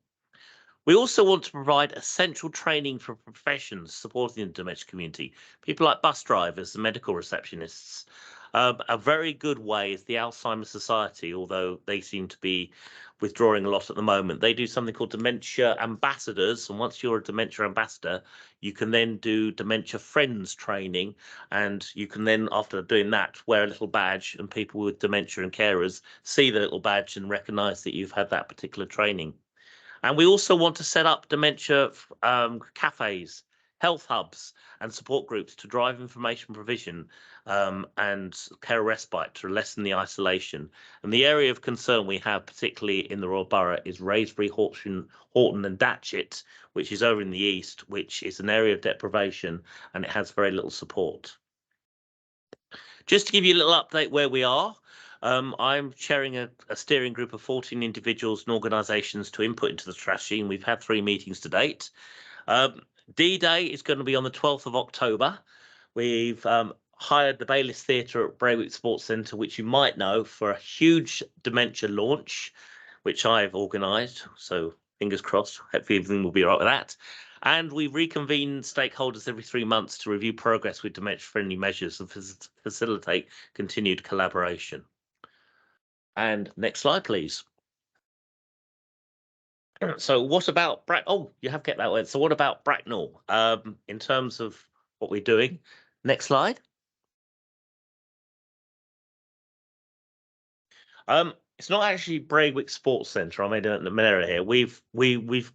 We also want to provide essential training for professions supporting the dementia community. People like bus drivers and medical receptionists. A very good way is the Alzheimer's Society, although they seem to be withdrawing a lot at the moment. They do something called Dementia Ambassadors, and once you're a Dementia Ambassador, you can then do Dementia Friends training, and you can then, after doing that, wear a little badge, and people with dementia and carers see the little badge and recognise that you've had that particular training. And we also want to set up dementia cafes, health hubs and support groups to drive information provision and care respite to lessen the isolation. And the area of concern we have, particularly in the Royal Borough, is Wraysbury, Horton and Datchet, which is over in the east, which is an area of deprivation and it has very little support. Just to give you a little update where we are, I'm chairing a steering group of 14 individuals and organisations to input into the strategy, and we've had 3 meetings to date. D-Day is going to be on the 12th of October. We've hired the Baylis Theatre at Braywick Sports Centre, which you might know, for a huge dementia launch, which I've organised. So fingers crossed, hopefully everything will be all right with that. And we reconvene stakeholders every 3 months to review progress with dementia-friendly measures and facilitate continued collaboration. And next slide, please. So what about oh, you have kept that word. So what about Bracknell in terms of what we're doing? Next slide. It's not actually Braywick Sports Centre. I made an error here. We've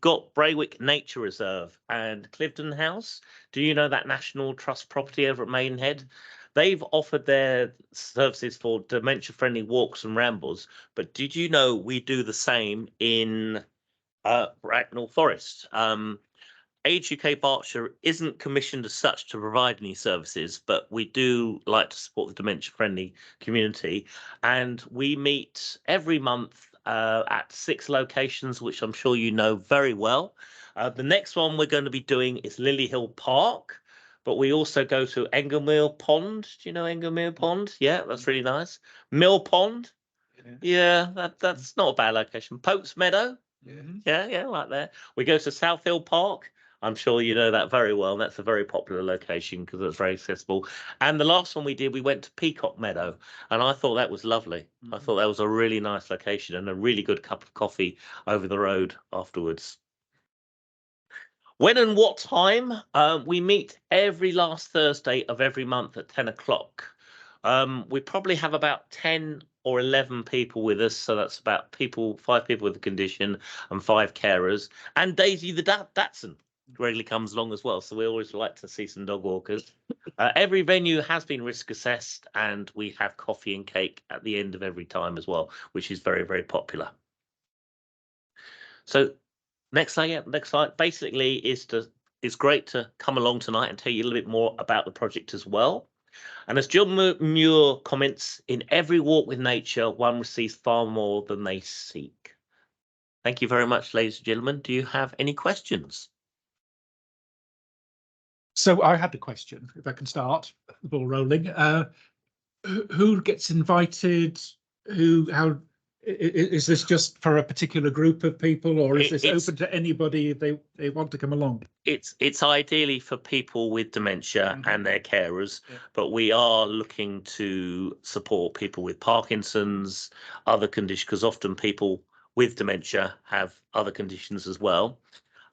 got Braywick Nature Reserve and Clifton House. Do you know that National Trust property over at Maidenhead? They've offered their services for dementia-friendly walks and rambles. But did you know we do the same in Bracknell Forest? Age UK Berkshire isn't commissioned as such to provide any services, but we do like to support the dementia-friendly community. And we meet every month at 6 locations, which I'm sure you know very well. The next one we're going to be doing is Lily Hill Park, but we also go to Engelmere Pond. Do you know Engelmere Pond? Yeah, that's really nice. Mill Pond. Yeah, that's not a bad location. Pokes Meadow. Yeah, like there. We go to South Hill Park. I'm sure you know that very well. That's a very popular location because it's very accessible. And the last one we did, we went to Peacock Meadow, and I thought that was lovely. I thought that was a really nice location and a really good cup of coffee over the road afterwards. When and what time? We meet every last Thursday of every month at 10 o'clock. We probably have about 10 or 11 people with us, so that's about 5 people with a condition and 5 carers. And Daisy the Dachshund regularly comes along as well, so we always like to see some dog walkers. Every venue has been risk assessed, and we have coffee and cake at the end of every time as well, which is very, very popular. So next slide, basically it's great to come along tonight and tell you a little bit more about the project as well. And as John Muir comments, in every walk with nature, one receives far more than they seek. Thank you very much, ladies and gentlemen. Do you have any questions? So I had the question, if I can start the ball rolling. Who gets invited? How is this just for a particular group of people, or is this open to anybody if they want to come along? It's ideally for people with dementia and their carers, but we are looking to support people with Parkinson's, other conditions, because often people with dementia have other conditions as well.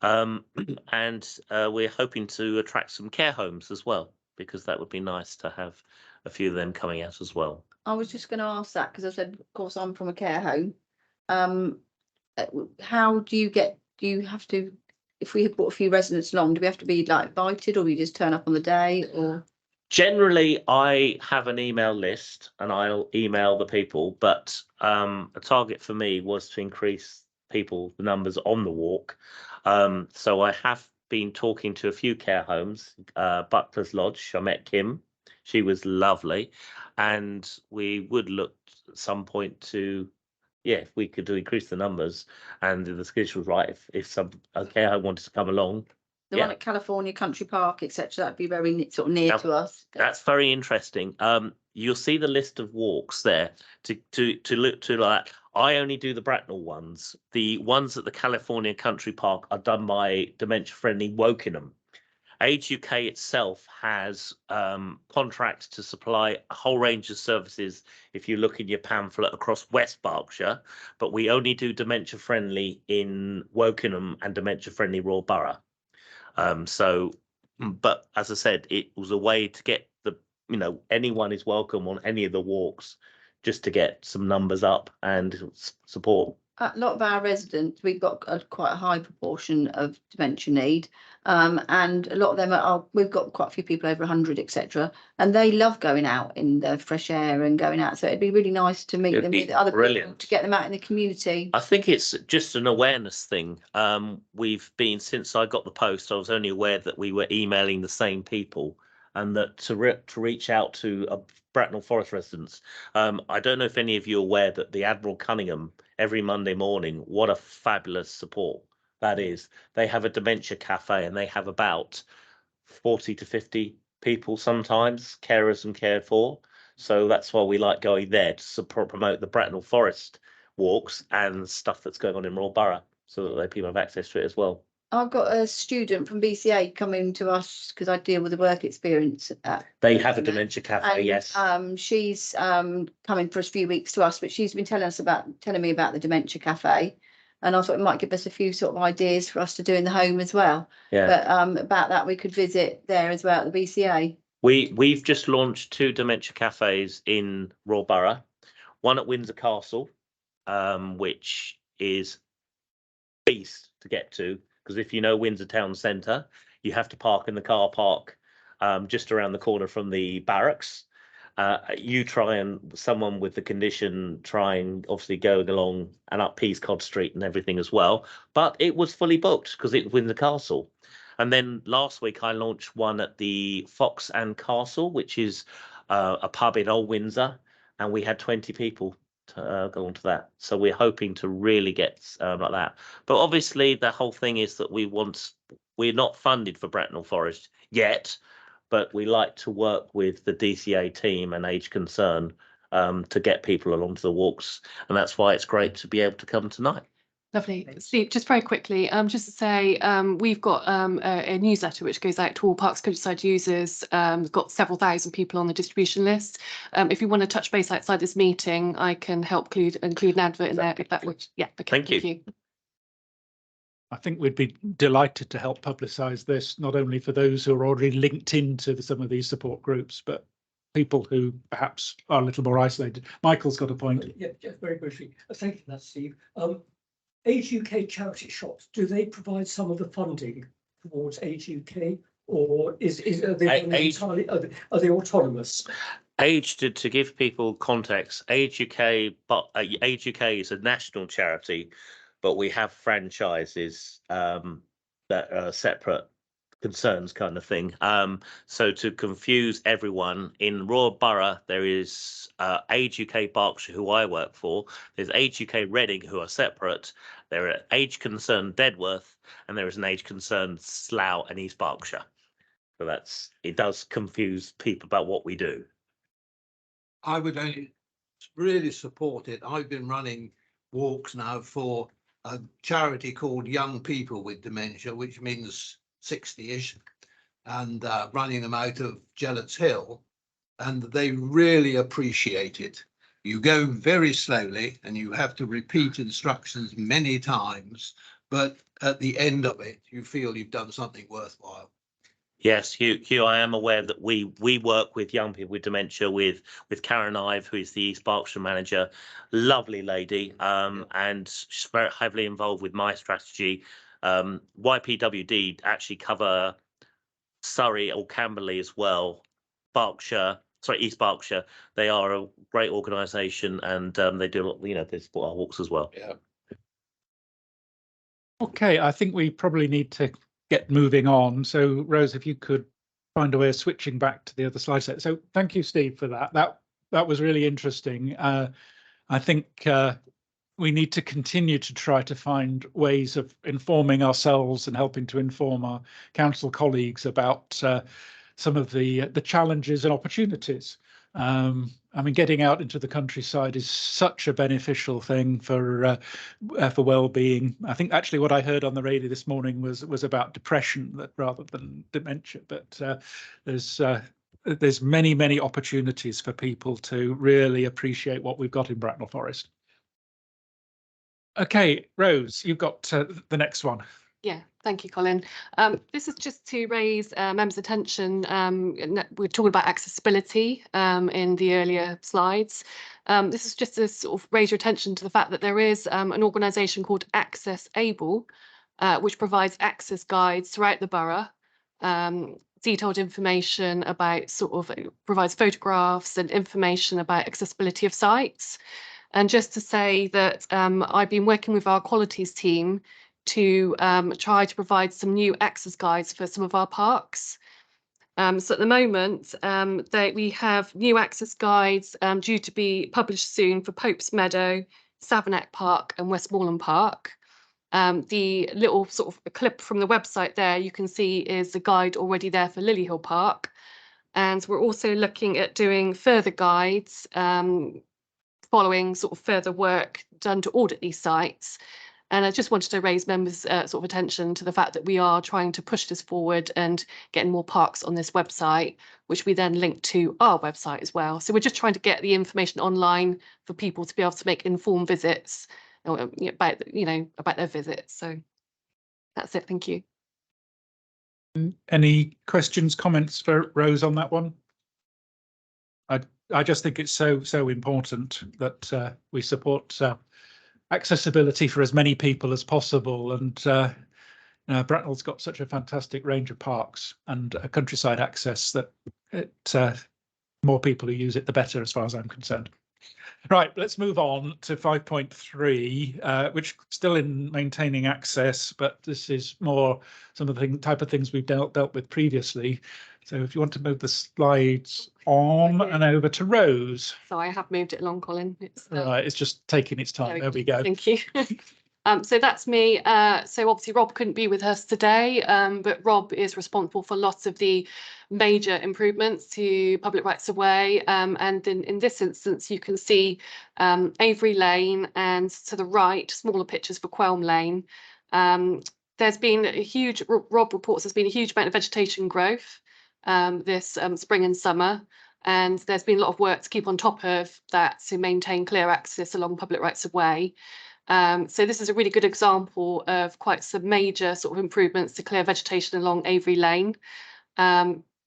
And we're hoping to attract some care homes as well, because that would be nice to have a few of them coming out as well. I was just going to ask that because I said, of course, I'm from a care home. How do you have to, if we have brought a few residents along, do we have to be like invited, or we just turn up on the day? Or generally, I have an email list and I'll email the people, but a target for me was to increase the numbers on the walk. So I have been talking to a few care homes. Butlers Lodge, I met Kim. She was lovely, and we would look at some point to, if we could increase the numbers, and the schedule was right. If some care home wanted to come along, the one at California Country Park, etc., that'd be very sort of near to us. That's very interesting. You'll see the list of walks there. To look to like, I only do the Bracknell ones. The ones at the California Country Park are done by Dementia Friendly Wokingham. Age UK itself has contracts to supply a whole range of services, if you look in your pamphlet, across West Berkshire, but we only do dementia friendly in Wokingham and dementia friendly Royal Borough. But as I said, it was a way to get anyone is welcome on any of the walks, just to get some numbers up and support. A lot of our residents, we've got quite a high proportion of dementia need, and a lot of them we've got quite a few people over 100, etc., and they love going out in the fresh air and going out. So it'd be really nice to meet them with other people, to get them out in the community. I think it's just an awareness thing. We've been, since I got the post, I was only aware that we were emailing the same people, and that to reach out to Bracknell Forest residents. I don't know if any of you are aware that the Admiral Cunningham, every Monday morning, what a fabulous support that is. They have a dementia cafe, and they have about 40 to 50 people sometimes, carers and cared for. So that's why we like going there, to promote the Bracknell Forest walks and stuff that's going on in Royal Borough, so that people have access to it as well. I've got a student from BCA coming to us because I deal with the work experience. They have a dementia cafe, yes. She's coming for a few weeks to us, but she's been telling me about the dementia cafe, and I thought it might give us a few sort of ideas for us to do in the home as well. Yeah. But about that, we could visit there as well at the BCA. We've just launched 2 dementia cafes in Royal Borough, one at Windsor Castle, which is beast to get to, because if you know Windsor Town Centre, you have to park in the car park just around the corner from the barracks. You try and someone with the condition try and obviously go along and up Peascod Street and everything as well, but it was fully booked because it was Windsor Castle. And then last week I launched one at the Fox and Castle, which is a pub in Old Windsor, and we had 20 people to go on to that. So we're hoping to really get like that. But obviously the whole thing is that we're not funded for Bracknell Forest yet, but we like to work with the DCA team and Age Concern to get people along to the walks. And that's why it's great to be able to come tonight. Lovely. Steve, just very quickly, just to say, we've got a newsletter which goes out to all Parks Countryside users. Got several thousand people on the distribution list. If you want to touch base outside this meeting, I can help include an advert in there if that would. Yeah. Okay. Thank you. I think we'd be delighted to help publicise this, not only for those who are already linked into some of these support groups, but people who perhaps are a little more isolated. Michael's got a point. Yeah, just very briefly. Thank you for that, Steve. Age UK charity shops, do they provide some of the funding towards Age UK, or are they autonomous? Age, to give people context, Age UK, but Age UK is a national charity, but we have franchises that are separate concerns kind of thing. So to confuse everyone, in Royal Borough there is Age UK Berkshire, who I work for. There's Age UK Reading, who are separate. There are Age Concern Dedworth, and there is an Age Concern Slough and East Berkshire. So it does confuse people about what we do. I would only really support it. I've been running walks now for a charity called Young People with Dementia, which means 60-ish, and running them out of Gillett's Hill, and they really appreciate it. You go very slowly and you have to repeat instructions many times, but at the end of it, you feel you've done something worthwhile. Yes, Hugh, I am aware that we work with Young People with Dementia with Karen Ive, who is the East Berkshire manager, lovely lady, and she's very heavily involved with my strategy. YPWD actually cover Surrey or Camberley as well. East Berkshire. They are a great organisation, and they do, they support our walks as well. Yeah. Okay, I think we probably need to get moving on. So Rose, if you could find a way of switching back to the other slide set. So thank you, Steve, for that. That was really interesting. I think we need to continue to try to find ways of informing ourselves and helping to inform our council colleagues about some of the challenges and opportunities. I mean, getting out into the countryside is such a beneficial thing for well-being. I think actually what I heard on the radio this morning was about depression rather than dementia. But there's many opportunities for people to really appreciate what we've got in Bracknell Forest. Okay, Rose, you've got the next one. Yeah, thank you, Colin. This is just to raise members' attention. We're talking about accessibility in the earlier slides. This is just to sort of raise your attention to the fact that there is an organisation called Access Able, which provides access guides throughout the borough, detailed information about provides photographs and information about accessibility of sites. And just to say that I've been working with our qualities team to try to provide some new access guides for some of our parks. So at the moment, we have new access guides due to be published soon for Pope's Meadow, Savernake Park and Westmoreland Park. The little sort of clip from the website there you can see is the guide already there for Lilyhill Park. And we're also looking at doing further guides following sort of further work done to audit these sites. And I just wanted to raise members' sort of attention to the fact that we are trying to push this forward and getting more parks on this website, which we then link to our website as well. So we're just trying to get the information online for people to be able to make informed visits about their visits. So that's it. Thank you. Any questions, comments for Rose on that one? I just think it's so important that we support accessibility for as many people as possible. And Bracknell's got such a fantastic range of parks and a countryside access that more people who use it, the better, as far as I'm concerned. Right, let's move on to 5.3, which still in maintaining access, but this is more some of the type of things we've dealt with previously. So if you want to move the slides on and over to Rose. So I have moved it along, Colin. Right, it's just taking its time. There we go. Thank you. So that's me. So obviously Rob couldn't be with us today, but Rob is responsible for lots of the major improvements to public rights of way. And in this instance, you can see Avery Lane and to the right, smaller pictures for Quelm Lane. There's been a huge, Rob reports there's been a huge amount of vegetation growth this spring and summer. And there's been a lot of work to keep on top of that to maintain clear access along public rights of way. So this is a really good example of quite some major sort of improvements to clear vegetation along Avery Lane.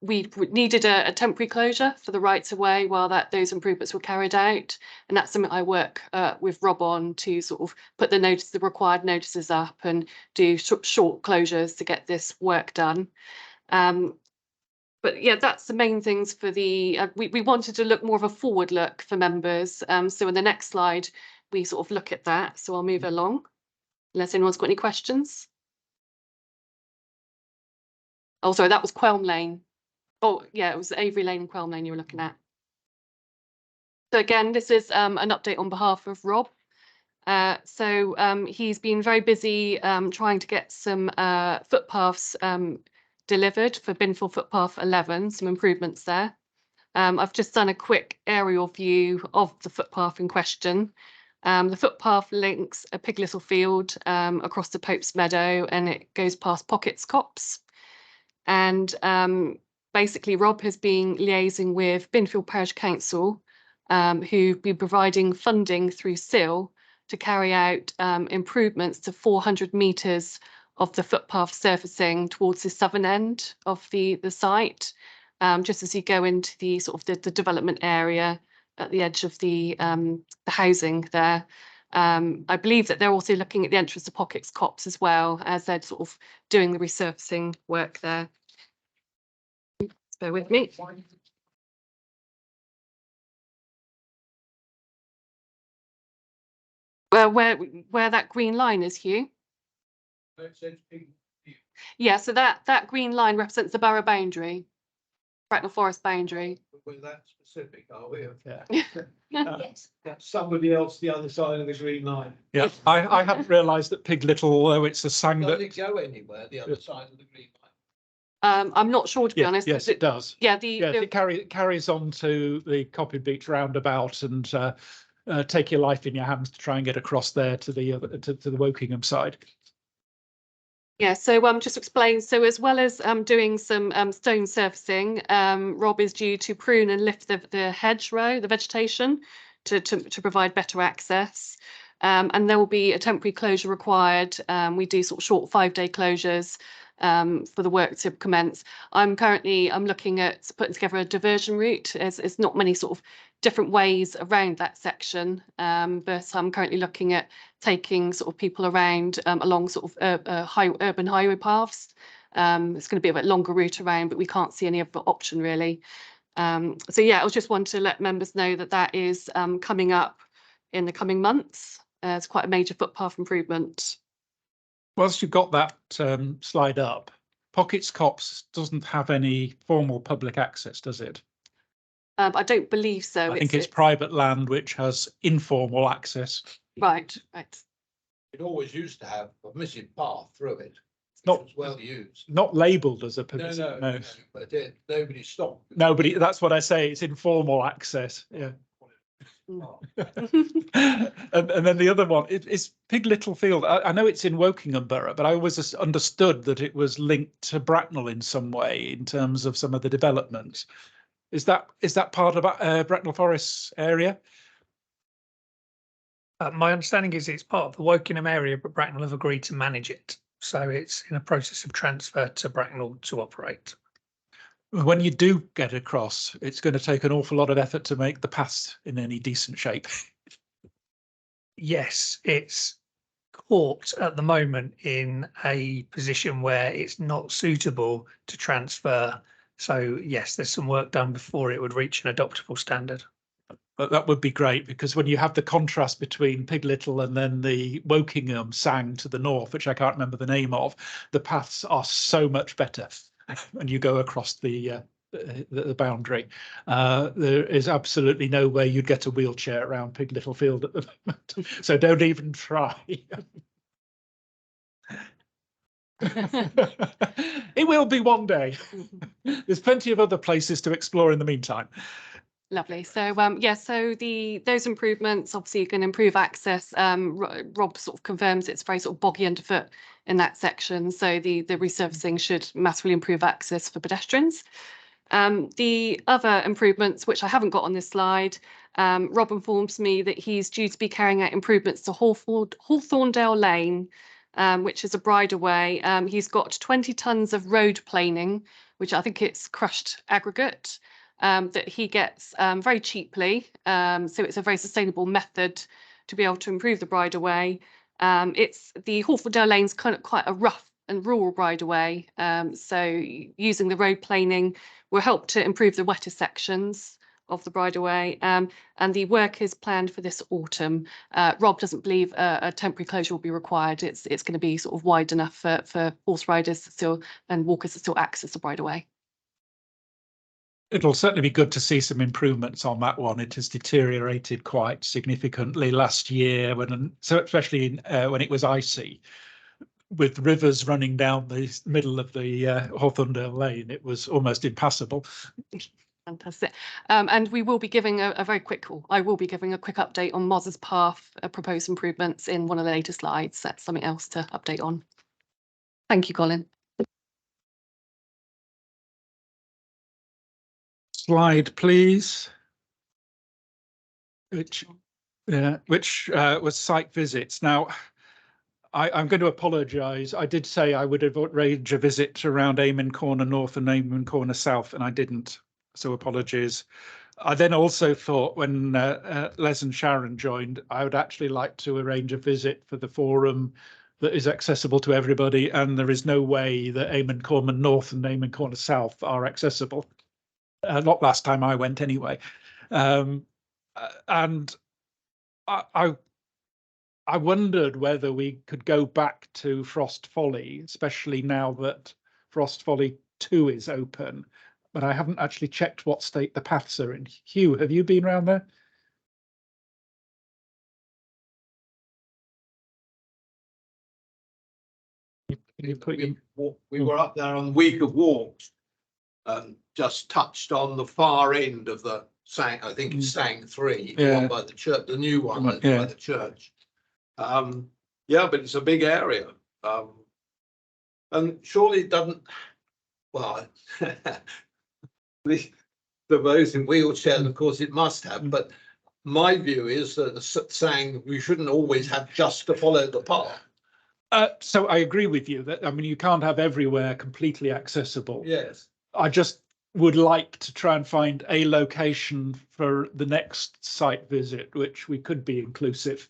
We needed a temporary closure for the rights of way while those improvements were carried out, and that's something I work with Rob on to sort of put the required notices up and do short closures to get this work done. But yeah, that's the main things for the. We wanted to look more of a forward look for members. So in the next slide, we sort of look at that. So I'll move along, unless anyone's got any questions. Oh, sorry, that was Quelm Lane. Oh, yeah, it was Avery Lane and Quelm Lane you were looking at. So again, this is an update on behalf of Rob. He's been very busy trying to get some footpaths delivered for Binfield Footpath 11, some improvements there. I've just done a quick aerial view of the footpath in question. The footpath links a Pig Little Field across the Pope's Meadow, and it goes past Pockets Copse. And basically, Rob has been liaising with Binfield Parish Council, who've been providing funding through SIL to carry out improvements to 400 metres of the footpath surfacing towards the southern end of the site, just as you go into the sort of the development area at the edge of the housing there. I believe that they're also looking at the entrance to Pockets Copse as well, as they're sort of doing the resurfacing work there. Bear with me. Where that green line is, Hugh? Yeah, so that green line represents the borough boundary, Bracknell Forest boundary. We're that specific, are we? Yeah. Yes. Somebody else the other side of the green line. Yeah, I hadn't realised that Pig Little, although it's a sang Does that. it go anywhere the other side of the green line? I'm not sure, to be honest. Yes, it does. Yeah, it carries on to the Coppin Beach roundabout and take your life in your hands to try and get across there to the to the Wokingham side. Yeah, so just to explain, so as well as doing some stone surfacing, Rob is due to prune and lift the hedgerow, the vegetation, to provide better access. And there will be a temporary closure required. We do sort of short 5-day closures for the work to commence. I'm looking at putting together a diversion route. There's not many sort of different ways around that section, but I'm currently looking at taking sort of people around along sort of urban highway paths. It's going to be a bit longer route around, but we can't see any other option really. So yeah, I just want to let members know that that is coming up in the coming months. It's quite a major footpath improvement. Whilst you've got that slide up, Pockets Copse doesn't have any formal public access, does it? I don't believe so. I think it's private land which has informal access. Right. It always used to have a missing path through it. Not well used. Not labelled as a No, but nobody stopped. Nobody. That's what I say. It's informal access. Yeah. and then the other one is Pig Little Field. I know it's in Wokingham Borough, but I always understood that it was linked to Bracknell in some way in terms of some of the developments. Is that part of Bracknell Forest area? My understanding is it's part of the Wokingham area, but Bracknell have agreed to manage it. So it's in a process of transfer to Bracknell to operate. When you do get across, it's going to take an awful lot of effort to make the paths in any decent shape. yes, it's caught at the moment in a position where it's not suitable to transfer. So yes, there's some work done before it would reach an adoptable standard. But that would be great, because when you have the contrast between Pig Little and then the Wokingham Sang to the north, which I can't remember the name of, the paths are so much better when you go across the boundary. There is absolutely no way you'd get a wheelchair around Pig Little Field at the moment, so don't even try. It will be one day. There's plenty of other places to explore in the meantime. Lovely. So yeah, so those improvements obviously can improve access. Rob sort of confirms it's very sort of boggy underfoot in that section, so the resurfacing should massively improve access for pedestrians. The other improvements, which I haven't got on this slide, Rob informs me that he's due to be carrying out improvements to Hawthorndale Lane, which is a bridleway. He's got 20 tonnes of road planing, which I think it's crushed aggregate, that he gets very cheaply. So it's a very sustainable method to be able to improve the bridleway. It's the Hawthorndale Lane's kind of quite a rough and rural bridleway. So using the road planing will help to improve the wetter sections of the bridleway, and the work is planned for this autumn. Rob doesn't believe a temporary closure will be required. It's going to be sort of wide enough for horse riders still and walkers to still access the bridleway. It'll certainly be good to see some improvements on that one. It has deteriorated quite significantly last year, especially when it was icy, with rivers running down the middle of the Hawthorndale Lane. It was almost impassable. Fantastic. And we will be giving I will be giving a quick update on Moz's Path proposed improvements in one of the later slides. That's something else to update on. Thank you, Colin. Slide, please. Which was site visits. Now, I'm going to apologise. I did say I would arrange a visit around Eamonn Corner North and Eamonn Corner South, and I didn't. So apologies. I then also thought when Les and Sharon joined, I would actually like to arrange a visit for the forum that is accessible to everybody, and there is no way that Eamonn Corner North and Eamonn Corner South are accessible. Not last time I went anyway. And I wondered whether we could go back to Frost Folly, especially now that Frost Folly 2 is open, but I haven't actually checked what state the paths are in. Hugh, have you been around there? We were up there on the week of walks, just touched on the far end of the Sang, I think it's Sang 3, the one by the church, the new one by the church. Yeah, but it's a big area. And surely it doesn't, well, those in wheelchairs, of course, it must have, but my view is that saying we shouldn't always have just to follow the path. So I agree with you that, I mean, you can't have everywhere completely accessible. Yes. I just would like to try and find a location for the next site visit, which we could be inclusive.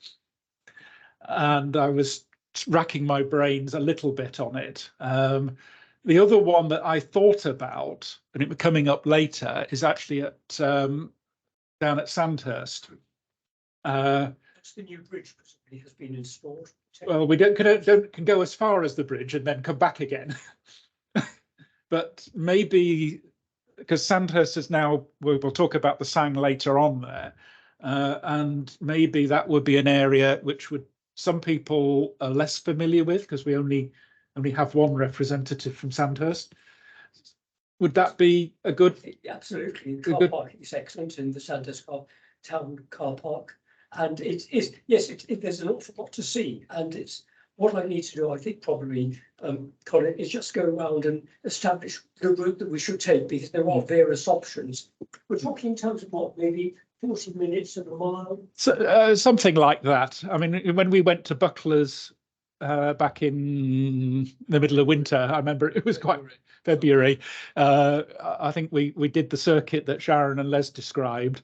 And I was racking my brains a little bit on it. The other one that I thought about, and it was coming up later, is actually at down at Sandhurst. That's the new bridge that has been installed. Well, we can go as far as the bridge and then come back again. But maybe, because Sandhurst is now, we'll talk about the Sang later on there, and maybe that would be an area which some people are less familiar with, because we only have one representative from Sandhurst. Would that be a good? Absolutely. Car parking is excellent in the Sandhurst town car park. And it is, yes, there's an awful lot to see. And it's what I need to do, I think probably, Colin, is just go around and establish the route that we should take, because there are various options. We're talking in terms of what, maybe 40 minutes of a mile? So, something like that. I mean, when we went to Buckler's back in the middle of winter, I remember it was quite February. I think we did the circuit that Sharon and Les described.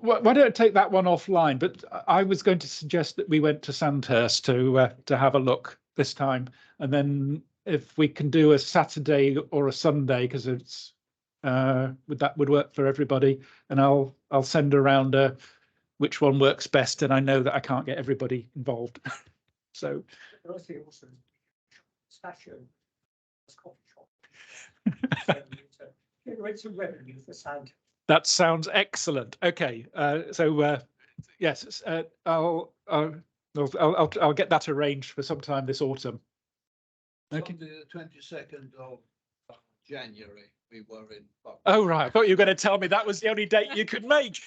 Why don't I take that one offline? But I was going to suggest that we went to Sandhurst to have a look this time, and then if we can do a Saturday or a Sunday, because it's would work for everybody, and I'll send around which one works best, and I know that I can't get everybody involved. So. I think also coffee shop. Generate some revenue for Sand. That sounds excellent. Okay, yes, I'll get that arranged for sometime this autumn. Okay. Sunday the 22nd of January, we were in. Oh right, I thought you were going to tell me that was the only date you could make.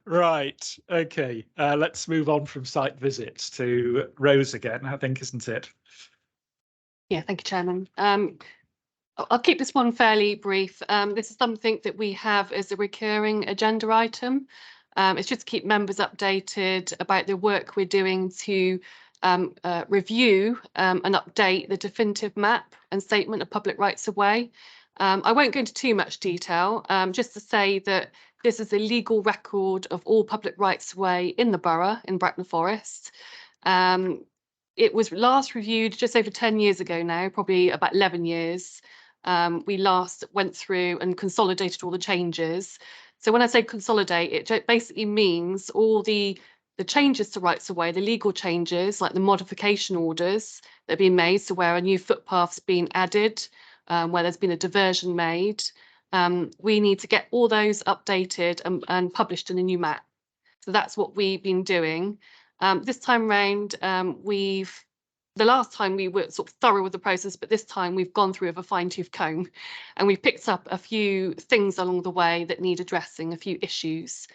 Right. Okay. Let's move on from site visits to Rose again, I think, isn't it? Yeah, thank you, Chairman. I'll keep this one fairly brief. This is something that we have as a recurring agenda item. It's just to keep members updated about the work we're doing to review and update the definitive map and statement of public rights of way. I won't go into too much detail, just to say that this is a legal record of all public rights of way in the borough in Bracknell Forest. It was last reviewed just over 10 years ago now, probably about 11 years. We last went through and consolidated all the changes. So when I say consolidate, it basically means all the changes to rights of way, the legal changes, like the modification orders that have been made, so where a new footpath's been added, where there's been a diversion made, we need to get all those updated and published in a new map. So that's what we've been doing. This time round, the last time we were sort of thorough with the process, but this time we've gone through with a fine-tooth comb, and we've picked up a few things along the way that need addressing, a few issues.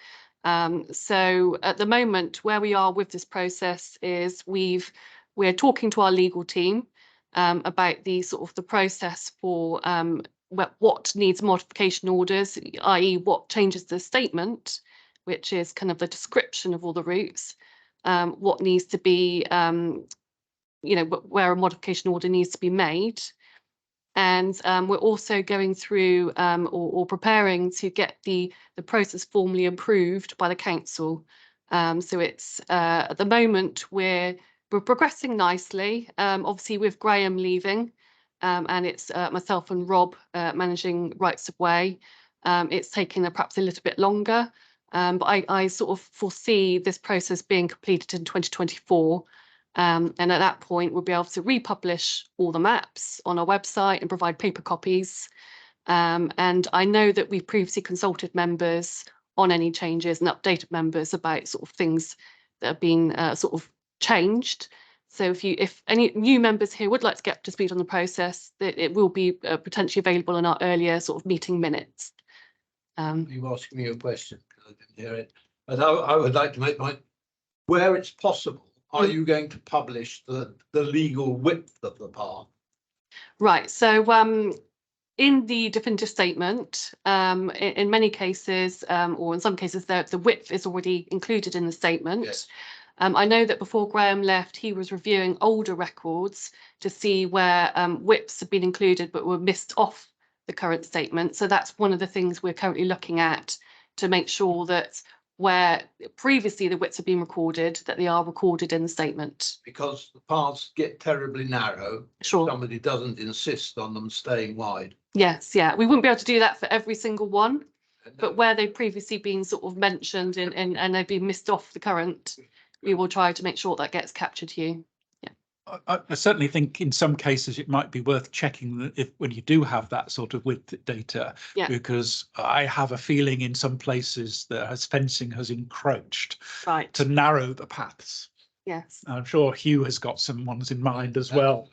So at the moment, where we are with this process is we're talking to our legal team about the process for what needs modification orders, i.e. what changes the statement, which is kind of the description of all the routes, what needs to be, where a modification order needs to be made. And we're also going through or preparing to get the process formally approved by the council. So it's at the moment we're progressing nicely, obviously with Graham leaving, and it's myself and Rob managing rights of way. It's taking perhaps a little bit longer, but I sort of foresee this process being completed in 2024. And at that point, we'll be able to republish all the maps on our website and provide paper copies. And I know that we've previously consulted members on any changes and updated members about sort of things that have been sort of changed. So if any new members here would like to get up to speed on the process, it will be potentially available in our earlier sort of meeting minutes. You asking me a question because I didn't hear it, but I would like to make where it's possible. Are you going to publish the legal width of the path? Right. So In the definitive statement, in many cases, or in some cases, the width is already included in the statement. Yes. I know that before Graham left, he was reviewing older records to see where widths have been included but were missed off the current statement. So that's one of the things we're currently looking at to make sure that where previously the widths have been recorded, that they are recorded in the statement. Because the paths get terribly narrow. Sure. Somebody doesn't insist on them staying wide. Yes, yeah. We wouldn't be able to do that for every single one, but where they've previously been sort of mentioned and they've been missed off the current, we will try to make sure that gets captured here. I certainly think in some cases it might be worth checking that when you do have that sort of width data, because I have a feeling in some places that fencing has encroached to narrow the paths. Yes. I'm sure Hugh has got some ones in mind as well.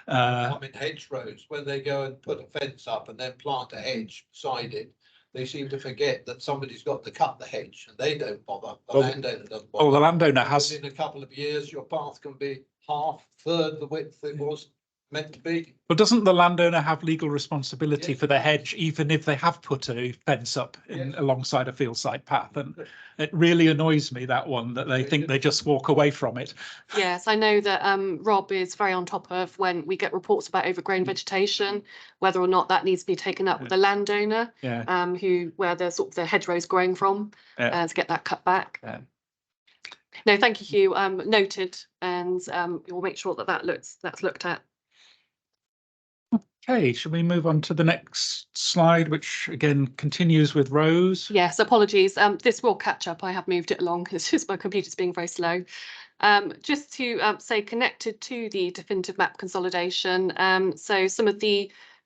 I mean, hedgerows, when they go and put a fence up and then plant a hedge beside it, they seem to forget that somebody's got to cut the hedge and they don't bother. The landowner doesn't bother. Oh, the landowner has. In a couple of years, your path can be half, third the width it was meant to be. Well, doesn't the landowner have legal responsibility for the hedge, even if they have put a fence up alongside a fieldside path? And it really annoys me, that one, that they think they just walk away from it. Yes, I know that Rob is very on top of when we get reports about overgrown vegetation, whether or not that needs to be taken up with the landowner, where the sort of the hedgerow is growing from, to get that cut back. No, thank you, Hugh. Noted, and we'll make sure that that's looked at. Okay, shall we move on to the next slide, which again continues with Rose? Yes, apologies. This will catch up. I have moved it along. It's just my computer's being very slow. Just to say, connected to the definitive map consolidation, so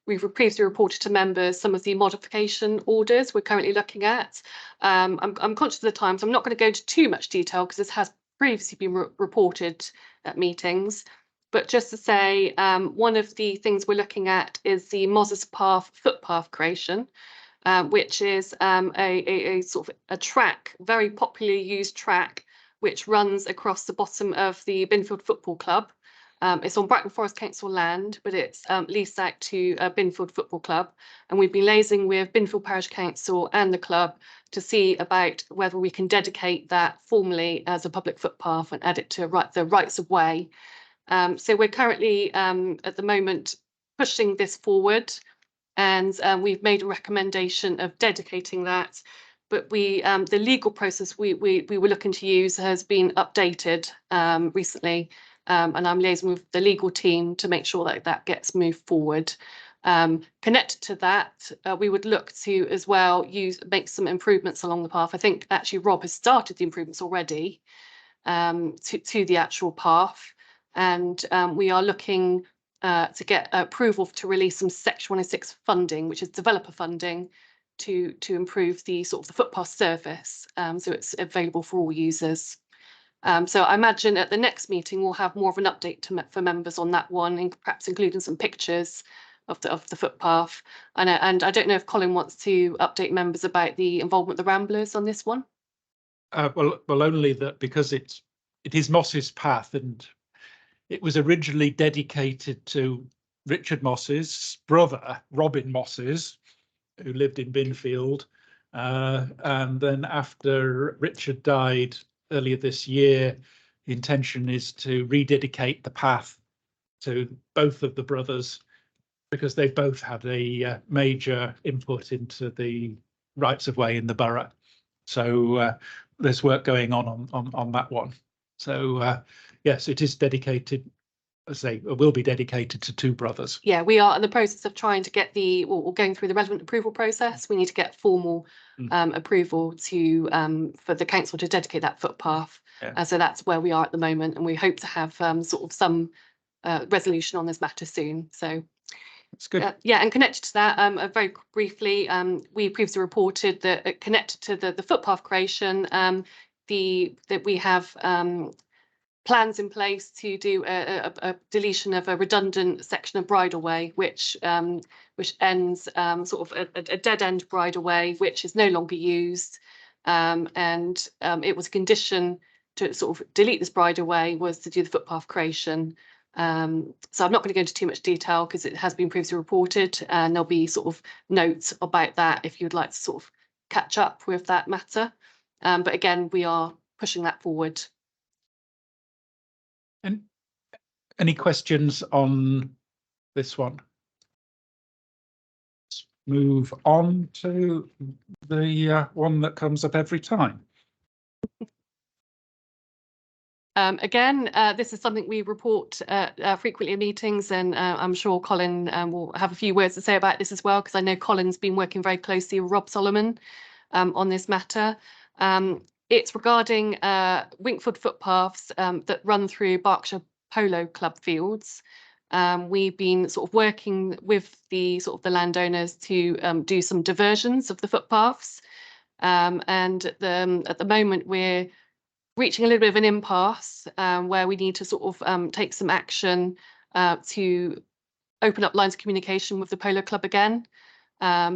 we've previously reported to members some of the modification orders we're currently looking at. I'm conscious of the time, so I'm not going to go into too much detail because this has previously been reported at meetings. But just to say, one of the things we're looking at is the Moses Path footpath creation, which is a sort of a track, very popularly used track, which runs across the bottom of the Binfield Football Club. It's on Bracknell Forest Council land, but it's leased out to Binfield Football Club. And we've been liaising with Binfield Parish Council and the club to see about whether we can dedicate that formally as a public footpath and add it to the rights of way. So we're currently at the moment pushing this forward, and we've made a recommendation of dedicating that. But the legal process we were looking to use has been updated recently, and I'm liaising with the legal team to make sure that that gets moved forward. Connected to that, we would look to as well make some improvements along the path. I think actually Rob has started the improvements already to the actual path. And we are looking to get approval to release some Section 106 funding, which is developer funding, to improve the sort of the footpath surface, so it's available for all users. So I imagine at the next meeting we'll have more of an update for members on that one, and perhaps including some pictures of the footpath. And I don't know if Colin wants to update members about the involvement of the Ramblers on this one. Well, only that because it is Moss's path, and it was originally dedicated to Richard Moss's brother, Robin Mosses, who lived in Binfield. And then after Richard died earlier this year, the intention is to rededicate the path to both of the brothers, because they both had a major input into the rights of way in the borough. So there's work going on that one. So yes, it is dedicated, as I say, it will be dedicated to two brothers. Yeah, we are in the process of trying to get we're going through the relevant approval process. We need to get formal approval for the council to dedicate that footpath. So that's where we are at the moment, and we hope to have sort of some resolution on this matter soon. So that's good. Yeah, and connected to that, very briefly, we previously reported that connected to the footpath creation, that we have plans in place to do a deletion of a redundant section of bridleway, which ends sort of a dead end bridleway, which is no longer used, and it was a condition to sort of delete this bridleway was to do the footpath creation. So I'm not going to go into too much detail because it has been previously reported, and there'll be sort of notes about that if you'd like to sort of catch up with that matter. But again, we are pushing that forward. And any questions on this one? Let's move on to the one that comes up every time. Again, this is something we report frequently in meetings, and I'm sure Colin will have a few words to say about this as well, because I know Colin's been working very closely with Rob Solomon on this matter. It's regarding Winkford footpaths that run through Berkshire Polo Club fields. We've been sort of working with the landowners to do some diversions of the footpaths, and at the moment we're reaching a little bit of an impasse where we need to sort of take some action to open up lines of communication with the Polo Club again,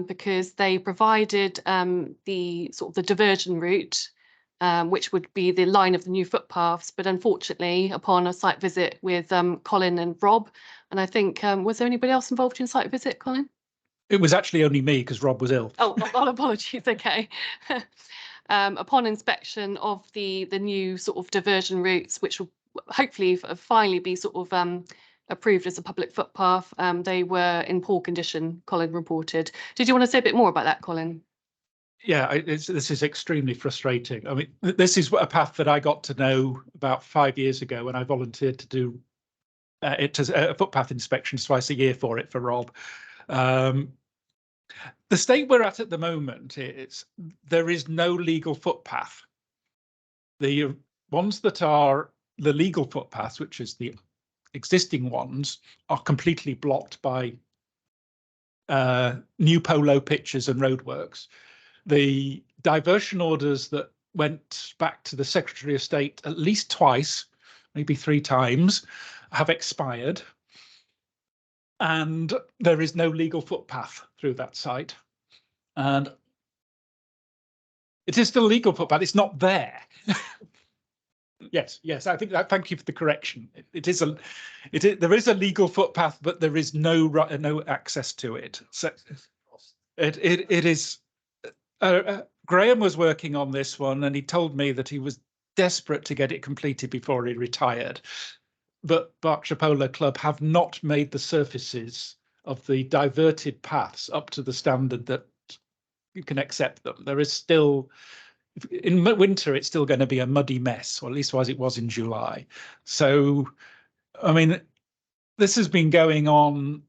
because they provided the diversion route which would be the line of the new footpaths. But unfortunately, upon a site visit with Colin and Rob, and I think, was there anybody else involved in site visit, Colin? It was actually only me because Rob was ill. Oh, apologies. Okay. Upon inspection of the new sort of diversion routes, which will hopefully finally be sort of approved as a public footpath, they were in poor condition, Colin reported. Did you want to say a bit more about that, Colin? Yeah, this is extremely frustrating. I mean, this is a path that I got to know about 5 years ago when I volunteered to do a footpath inspection twice a year for Rob. The state we're at the moment is there is no legal footpath. The ones that are the legal footpaths, which is the existing ones, are completely blocked by new polo pitches and roadworks. The diversion orders that went back to the Secretary of State at least twice, maybe 3 times, have expired. And there is no legal footpath through that site. And it is still a legal footpath, it's not there. Yes, I think that. Thank you for the correction. There is a legal footpath, but there is no access to it. So it is. Graham was working on this one, and he told me that he was desperate to get it completed before he retired. But Berkshire Polo Club have not made the surfaces of the diverted paths up to the standard that you can accept them. There is still, in winter, it's still going to be a muddy mess, or at least as it was in July. So, I mean, this has been going on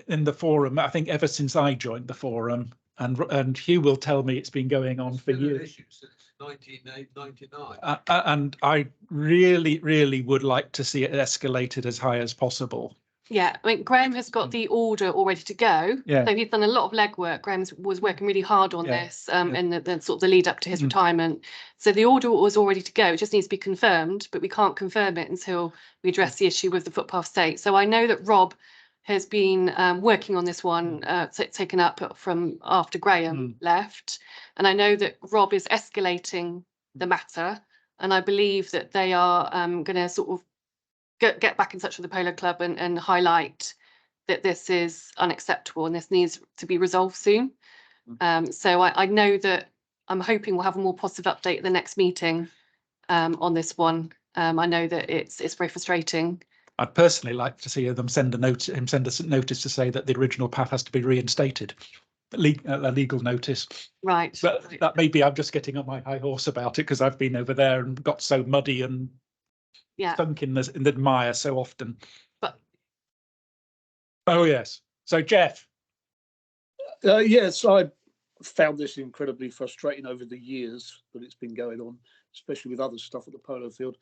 in the forum, I think, ever since I joined the forum, and Hugh will tell me it's been going on for years. Since 1999. And I really would like to see it escalated as high as possible. Yeah, I mean, Graham has got the order all ready to go. Yeah. So he's done a lot of legwork. Graham was working really hard on this in the sort of the lead up to his retirement. So the order was all ready to go. It just needs to be confirmed, but we can't confirm it until we address the issue with the footpath state. So I know that Rob has been working on this one, taken up from after Graham left. And I know that Rob is escalating the matter. And I believe that they are going to sort of get back in touch with the Polo Club and highlight that this is unacceptable and this needs to be resolved soon. So I know that I'm hoping we'll have a more positive update at the next meeting on this one. I know that it's very frustrating. I'd personally like to see them send a notice to say that the original path has to be reinstated, a legal notice. Right. But that maybe I'm just getting on my high horse about it because I've been over there and got so muddy and sunk in the mire so often. But oh yes. So Jeff. Yes, I found this incredibly frustrating over the years that it's been going on, especially with other stuff at the polo field.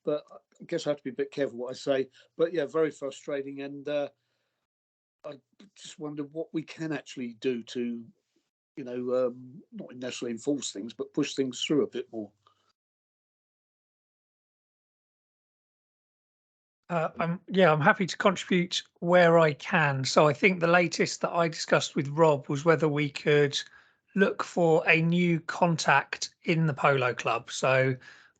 But I guess I have to be a bit careful what I say. But yeah, very frustrating. And I just wonder what we can actually do to, not necessarily enforce things, but push things through a bit more. I'm happy to contribute where I can. So I think the latest that I discussed with Rob was whether we could look for a new contact in the Polo Club. So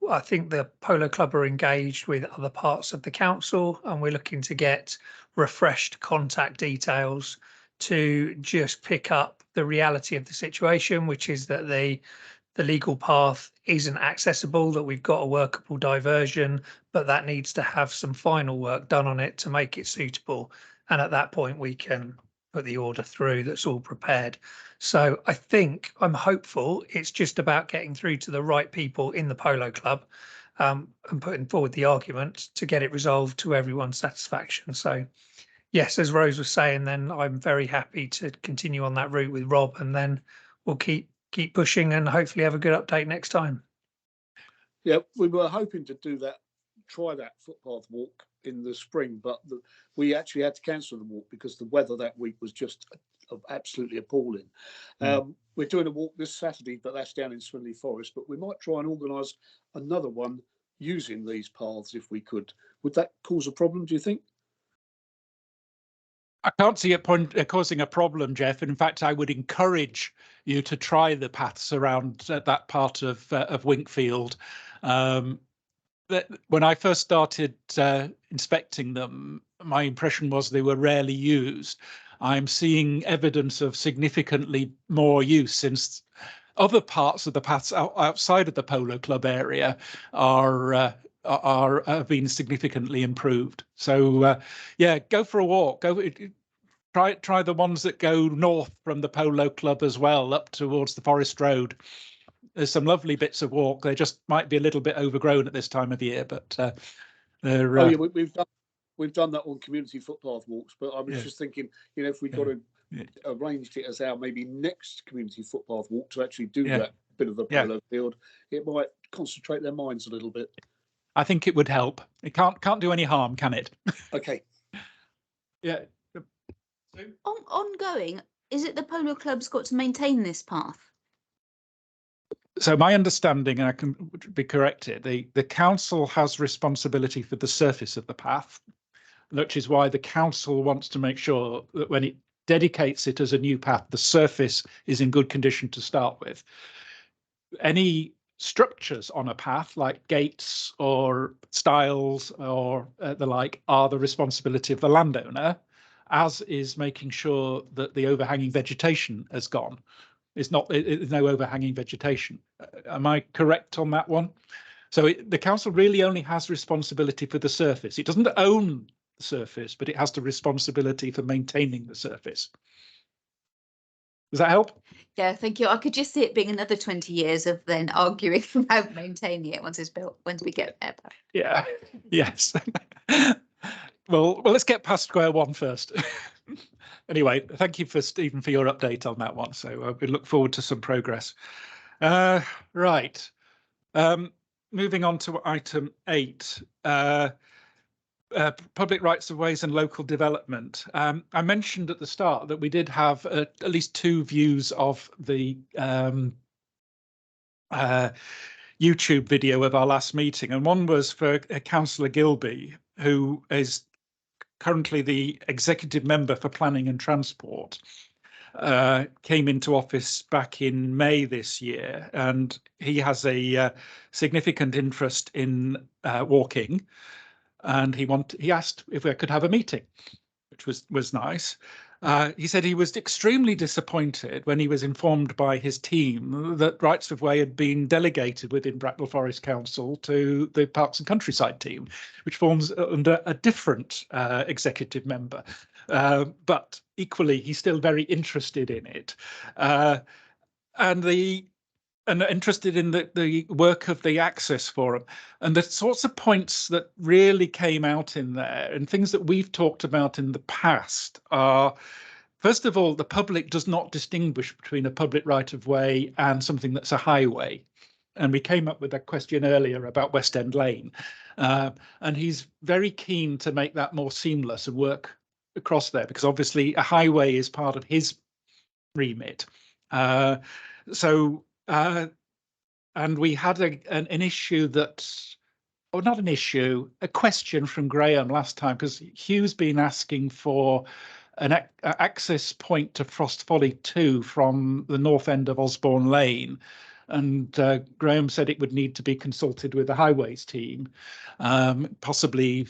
I think the Polo Club are engaged with other parts of the council, and we're looking to get refreshed contact details to just pick up the reality of the situation, which is that the legal path isn't accessible, that we've got a workable diversion, but that needs to have some final work done on it to make it suitable. And at that point, we can put the order through that's all prepared. So I think I'm hopeful it's just about getting through to the right people in the Polo Club and putting forward the argument to get it resolved to everyone's satisfaction. So yes, as Rose was saying, then I'm very happy to continue on that route with Rob, and then we'll keep pushing and hopefully have a good update next time. Yeah, we were hoping to try that footpath walk in the spring, but we actually had to cancel the walk because the weather that week was just absolutely appalling. We're doing a walk this Saturday, but that's down in Swinley Forest, but we might try and organise another one using these paths if we could. Would that cause a problem, do you think? I can't see it causing a problem, Jeff. In fact, I would encourage you to try the paths around that part of Winkfield. When I first started inspecting them, my impression was they were rarely used. I'm seeing evidence of significantly more use since other parts of the paths outside of the Polo Club area have been significantly improved. So yeah, go for a walk. Try the ones that go north from the Polo Club as well, up towards the Forest Road. There's some lovely bits of walk. They just might be a little bit overgrown at this time of year, but they're. Oh yeah, we've done that on community footpath walks. But I was just thinking, you know, if we got to arranged it as our maybe next community footpath walk to actually do that bit of the polo field, it might concentrate their minds a little bit. I think it would help. It can't do any harm, can it? Okay. Yeah. Ongoing, is it the Polo Club's got to maintain this path? So my understanding, and I can be corrected, the council has responsibility for the surface of the path, which is why the council wants to make sure that when it dedicates it as a new path, the surface is in good condition to start with. Any structures on a path, like gates or stiles or the like, are the responsibility of the landowner, as is making sure that the overhanging vegetation has gone. There's no overhanging vegetation. Am I correct on that one? So the council really only has responsibility for the surface. It doesn't own the surface, but it has the responsibility for maintaining the surface. Does that help? Yeah, thank you. I could just see it being another 20 years of then arguing about maintaining it once it's built, once we get there. Yeah, yes. Well, let's get past square one first. Anyway, thank you Stephen for your update on that one. So we look forward to some progress. Right. Moving on to item 8. Public rights of ways and local development. I mentioned at the start that we did have at least 2 views of the YouTube video of our last meeting, and one was for Councillor Gilby, who is currently the executive member for planning and transport. Came into office back in May this year, and he has a significant interest in walking. And he asked if we could have a meeting, which was nice. He said he was extremely disappointed when he was informed by his team that Rights of Way had been delegated within Bracknell Forest Council to the Parks and Countryside team, which forms under a different executive member. But equally, he's still very interested in it. And interested in the work of the Access Forum. And the sorts of points that really came out in there and things that we've talked about in the past are, first of all, the public does not distinguish between a public right of way and something that's a highway. And we came up with a question earlier about West End Lane. And he's very keen to make that more seamless and work across there, because obviously a highway is part of his remit. And we had an issue that, or not an issue, a question from Graham last time, because Hugh's been asking for an access point to Frost Folly 2 from the north end of Osborne Lane. And Graham said it would need to be consulted with the highways team, possibly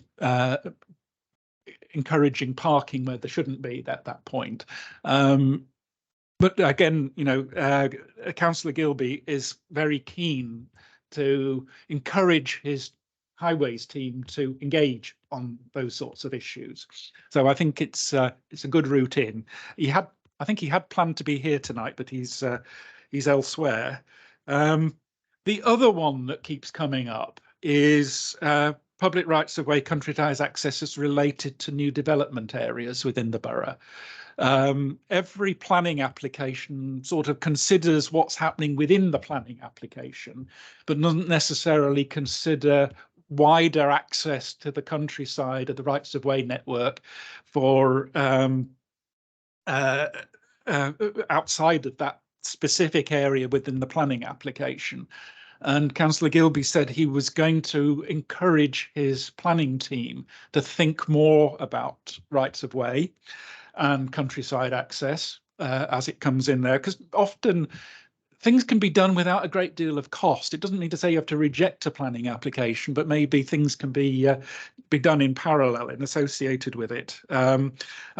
encouraging parking where there shouldn't be at that point. But again, you know, Councillor Gilby is very keen to encourage his highways team to engage on those sorts of issues. So I think it's a good route in. I think he had planned to be here tonight, but he's elsewhere. The other one that keeps coming up is public rights of way country ties access related to new development areas within the borough. Every planning application sort of considers what's happening within the planning application, but doesn't necessarily consider wider access to the countryside of the rights of way network for outside of that specific area within the planning application. And Councillor Gilby said he was going to encourage his planning team to think more about rights of way. and countryside access as it comes in there, because often things can be done without a great deal of cost. It doesn't mean to say you have to reject a planning application, but maybe things can be done in parallel and associated with it. And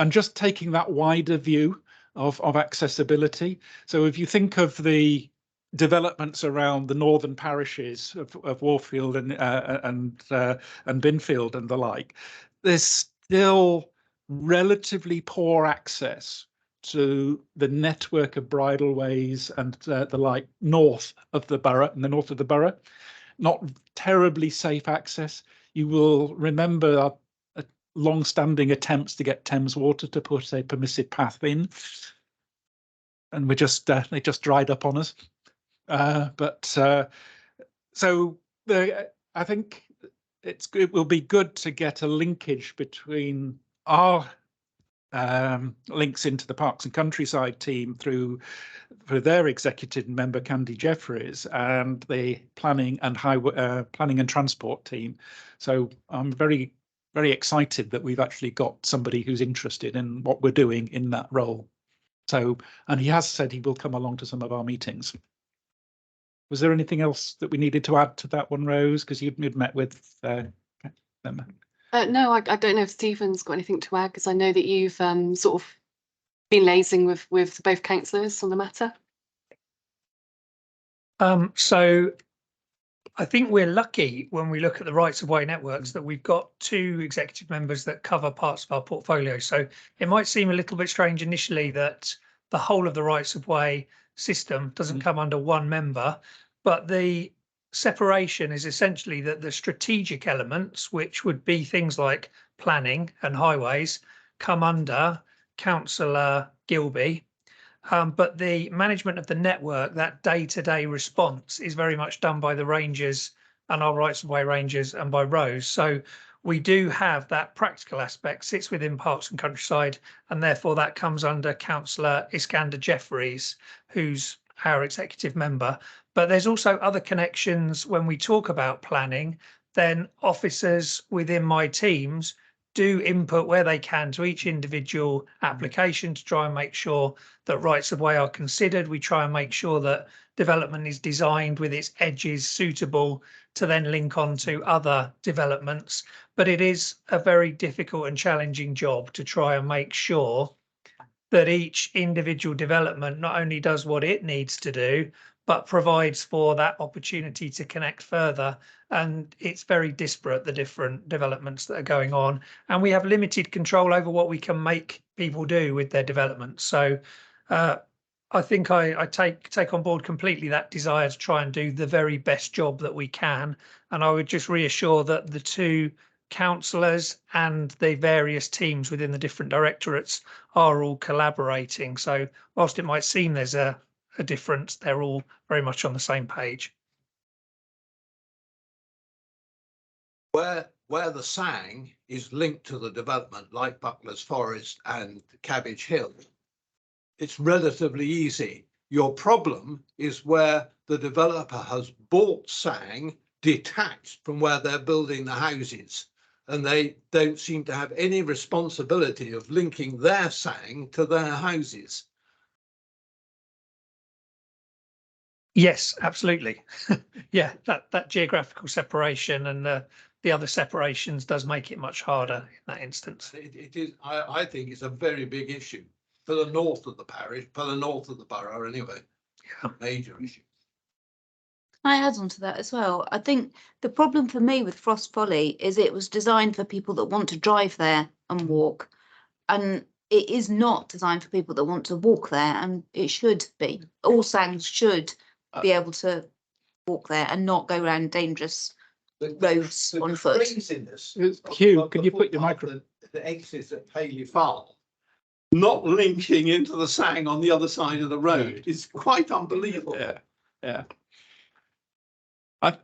just taking that wider view of accessibility. So if you think of the developments around the northern parishes of Warfield and Binfield and the like, there's still relatively poor access to the network of bridleways and the like north of the borough, in the north of the borough. Not terribly safe access. You will remember our long-standing attempts to get Thames Water to put a permissive path in, and we just they just dried up on us. So I think it will be good to get a linkage between our links into the Parks and Countryside team through their executive member Candy Jeffries and the planning and transport team. So I'm very excited that we've actually got somebody who's interested in what we're doing in that role. So, and he has said he will come along to some of our meetings. Was there anything else that we needed to add to that one, Rose? Because you'd met with them. No, I don't know if Stephen's got anything to add, because I know that you've sort of been liaising with both councillors on the matter. So I think we're lucky when we look at the rights of way networks that we've got 2 executive members that cover parts of our portfolio. So it might seem a little bit strange initially that the whole of the rights of way system doesn't come under one member, but the separation is essentially that the strategic elements, which would be things like planning and highways, come under Councillor Gilby. But the management of the network, that day-to-day response, is very much done by the rangers and our rights of way rangers and by Rose. So we do have that practical aspect, sits within Parks and Countryside, and therefore that comes under Councillor Iskander Jeffries, who's our executive member. But there's also other connections when we talk about planning. Then officers within my teams do input where they can to each individual application to try and make sure that rights of way are considered. We try and make sure that development is designed with its edges suitable to then link on to other developments. But it is a very difficult and challenging job to try and make sure that each individual development not only does what it needs to do, but provides for that opportunity to connect further. And it's very disparate, the different developments that are going on. And we have limited control over what we can make people do with their development. So I think I take on board completely that desire to try and do the very best job that we can. And I would just reassure that the 2 councillors and the various teams within the different directorates are all collaborating. So whilst it might seem there's a difference, they're all very much on the same page. Where the Sang is linked to the development, like Buckler's Forest and Cabbage Hill, it's relatively easy. Your problem is where the developer has bought Sang detached from where they're building the houses, and they don't seem to have any responsibility of linking their Sang to their houses. Yes, absolutely. Yeah, that geographical separation and the other separations does make it much harder in that instance. It is. I think it's a very big issue for the north of the parish, for the north of the borough anyway. Yeah. Major issue. Can I add on to that as well? I think the problem for me with Frost Folly is it was designed for people that want to drive there and walk. And it is not designed for people that want to walk there, and it should be. All Sangs should be able to walk there and not go around dangerous roads on foot. Hugh, can you put your microphone? The exit at Paley Farm, not linking into the Sang on the other side of the road, is quite unbelievable. Yeah.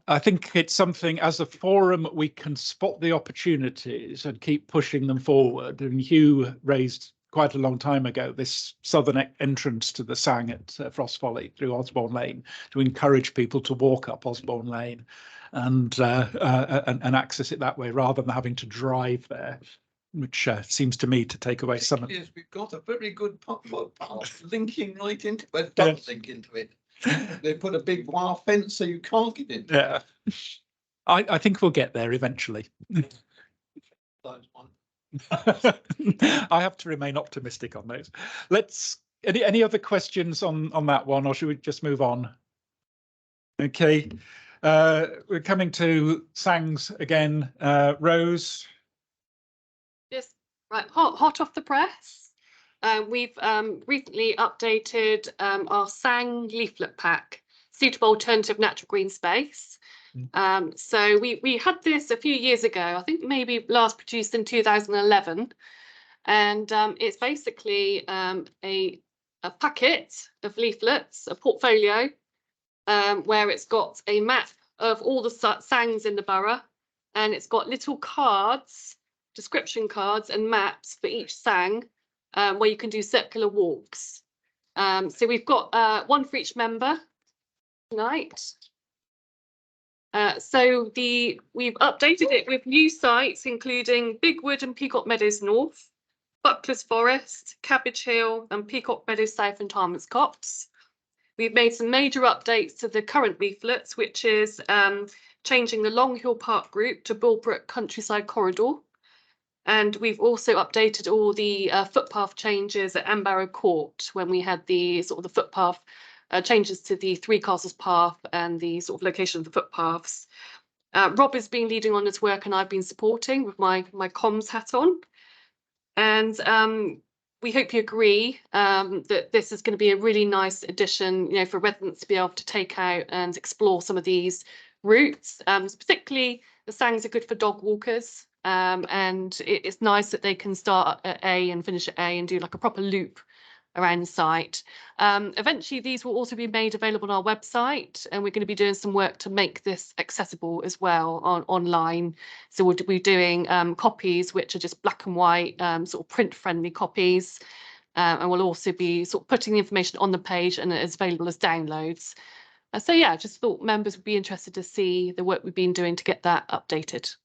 I think it's something, as a forum, we can spot the opportunities and keep pushing them forward. And Hugh raised quite a long time ago this southern entrance to the Sang at Frost Folly through Osborne Lane, to encourage people to walk up Osborne Lane and access it that way rather than having to drive there. which seems to me to take away some of. Yes, we've got a very good footpath linking right into it. Well, it doesn't link into it. They put a big wire fence so you can't get in. Yeah, I think we'll get there eventually. I have to remain optimistic on those. Let's. Any other questions on that one, or should we just move on? Okay, we're coming to Sangs again. Rose. Just right, hot off the press. We've recently updated our Sang leaflet pack, suitable alternative natural green space. So we had this a few years ago, I think maybe last produced in 2011. And it's basically a packet of leaflets, a portfolio, where it's got a map of all the Sangs in the borough, and it's got little cards, description cards and maps for each Sang, where you can do circular walks. So we've got one for each member tonight. So we've updated it with new sites, including Bigwood and Peacock Meadows North, Bucklers Forest, Cabbage Hill and Peacock Meadows South and Tarmans Copse. We've made some major updates to the current leaflets, which is changing the Long Hill Park Group to Bullbrook Countryside Corridor. And we've also updated all the footpath changes at Ambarrow Court when we had the sort of the footpath changes to the Three Castles path and the sort of location of the footpaths. Rob has been leading on this work and I've been supporting with my comms hat on. And we hope you agree that this is going to be a really nice addition, you know, for residents to be able to take out and explore some of these routes. Particularly the Sangs are good for dog walkers, and it's nice that they can start at A and finish at A and do like a proper loop around the site. Eventually these will also be made available on our website, and we're going to be doing some work to make this accessible as well online. So we'll be doing copies which are just black and white, sort of print friendly copies, and we'll also be sort of putting the information on the page and it's available as downloads. So yeah, I just thought members would be interested to see the work we've been doing to get that updated.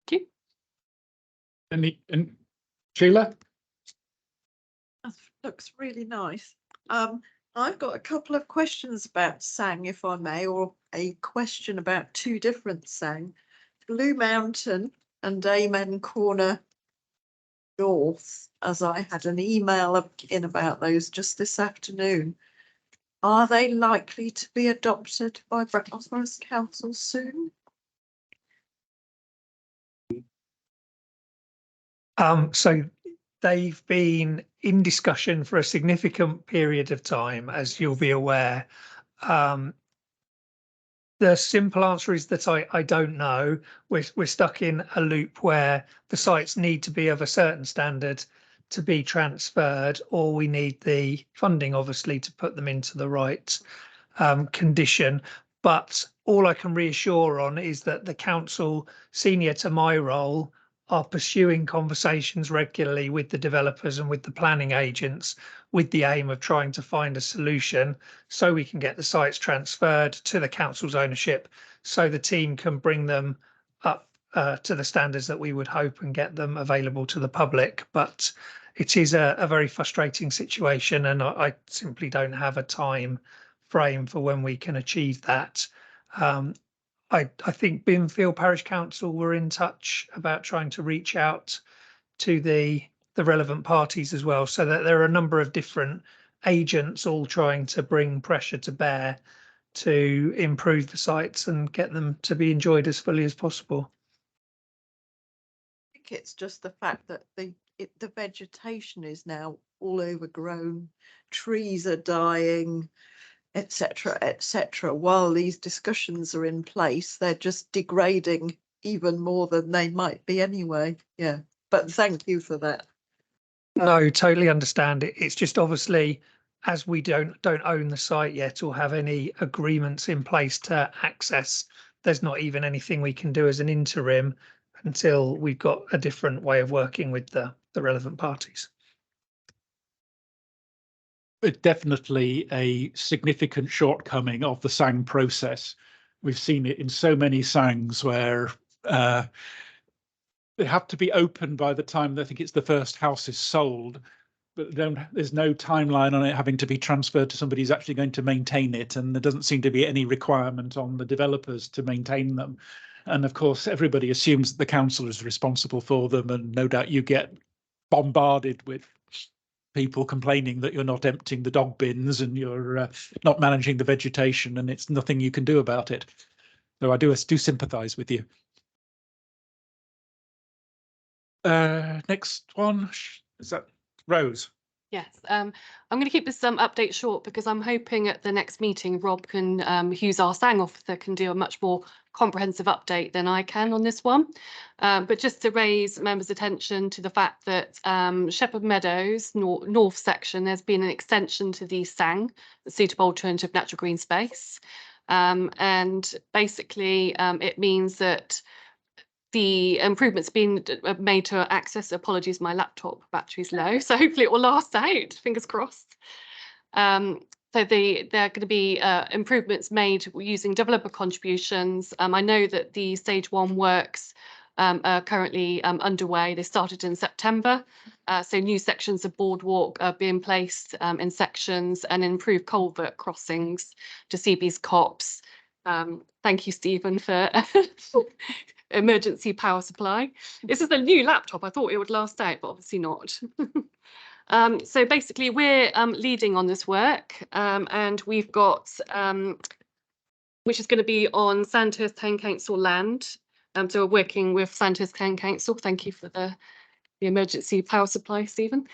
Thank you. And Sheila? Looks really nice. I've got a couple of questions about Sang, if I may, or a question about two different Sang. Blue Mountain and Amen Corner North, as I had an email in about those just this afternoon. Are they likely to be adopted by Bracknell Forest Council soon? So they've been in discussion for a significant period of time, as you'll be aware. The simple answer is that I don't know. We're stuck in a loop where the sites need to be of a certain standard to be transferred, or we need the funding, obviously, to put them into the right condition. But all I can reassure on is that the council, senior to my role, are pursuing conversations regularly with the developers and with the planning agents with the aim of trying to find a solution so we can get the sites transferred to the council's ownership, so the team can bring them up to the standards that we would hope and get them available to the public. But it is a very frustrating situation, and I simply don't have a time frame for when we can achieve that. I think Binfield Parish Council were in touch about trying to reach out to the relevant parties as well, so that there are a number of different agents all trying to bring pressure to bear to improve the sites and get them to be enjoyed as fully as possible. I think it's just the fact that the vegetation is now all overgrown, trees are dying, etc. While these discussions are in place, they're just degrading even more than they might be anyway. Yeah, but thank you for that. No, totally understand it. It's just obviously, as we don't own the site yet or have any agreements in place to access, there's not even anything we can do as an interim until we've got a different way of working with the relevant parties. It's definitely a significant shortcoming of the Sang process. We've seen it in so many Sangs where they have to be open by the time I think it's the first house is sold, but there's no timeline on it having to be transferred to somebody who's actually going to maintain it, and there doesn't seem to be any requirement on the developers to maintain them. And of course, everybody assumes that the council is responsible for them, and no doubt you get bombarded with people complaining that you're not emptying the dog bins and you're not managing the vegetation, and it's nothing you can do about it. So I do sympathise with you. Next one, is that Rose? Yes, I'm going to keep this update short because I'm hoping at the next meeting Rob can, who's our SANG officer, can do a much more comprehensive update than I can on this one. But just to raise members' attention to the fact that Shepherd Meadows north section, there's been an extension to the SANG, the Suitable Alternative Natural Green Space. And basically it means that the improvements being made to access, apologies, my laptop battery's low, so hopefully it will last out, fingers crossed. So there are going to be improvements made using developer contributions. I know that the stage 1 works are currently underway. They started in September. So new sections of boardwalk are being placed in sections, and improved culvert crossings to Seabees Copse. Thank you, Stephen, for emergency power supply. This is a new laptop. I thought it would last out, but obviously not. So basically we're leading on this work, and we've got which is going to be on Sandhurst Town Council land. So we're working with Sandhurst Town Council. Thank you for the emergency power supply, Stephen.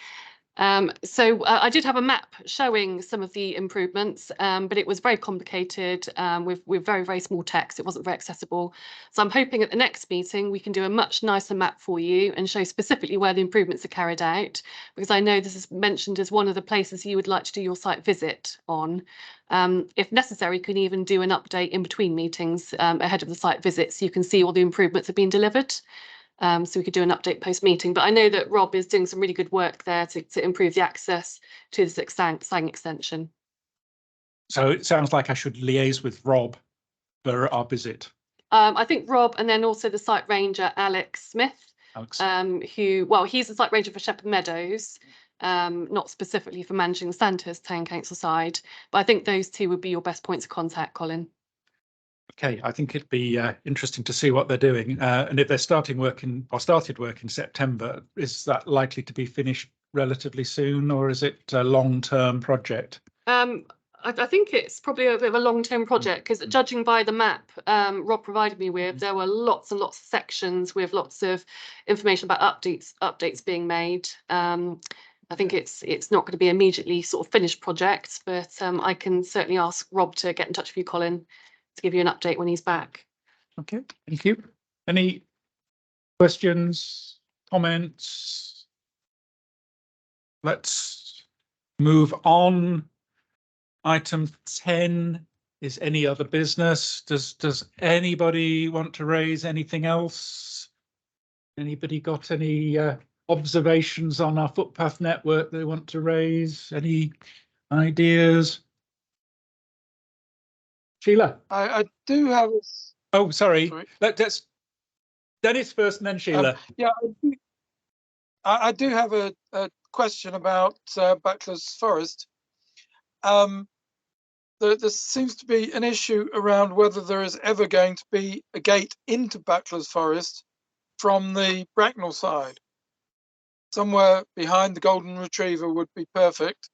So I did have a map showing some of the improvements, but it was very complicated with very, very small text. It wasn't very accessible. So I'm hoping at the next meeting we can do a much nicer map for you and show specifically where the improvements are carried out, because I know this is mentioned as one of the places you would like to do your site visit on. If necessary, you can even do an update in between meetings ahead of the site visit, so you can see all the improvements have been delivered. So we could do an update post-meeting, but I know that Rob is doing some really good work there to improve the access to the SANG extension. So it sounds like I should liaise with Rob for our visit. I think Rob, and then also the site ranger, Alex Smith, who, well, he's the site ranger for Shepherd Meadows, not specifically for managing the Sandhurst Town Council side, but I think those two would be your best points of contact, Colin. Okay, I think it'd be interesting to see what they're doing, and if they're started work in September, is that likely to be finished relatively soon, or is it a long-term project? I think it's probably a bit of a long-term project, because judging by the map Rob provided me with, there were lots and lots of sections with lots of information about updates being made. I think it's not going to be immediately sort of finished project, but I can certainly ask Rob to get in touch with you, Colin, to give you an update when he's back. Okay, thank you. Any questions, comments? Let's move on. Item 10 is any other business. Does anybody want to raise anything else? Anybody got any observations on our footpath network they want to raise? Any ideas? Sheila? I do have a... Oh, sorry. Let's Dennis first and then Sheila. Yeah, I do have a question about Buckler's Forest. There seems to be an issue around whether there is ever going to be a gate into Buckler's Forest from the Bracknell side. Somewhere behind the Golden Retriever would be perfect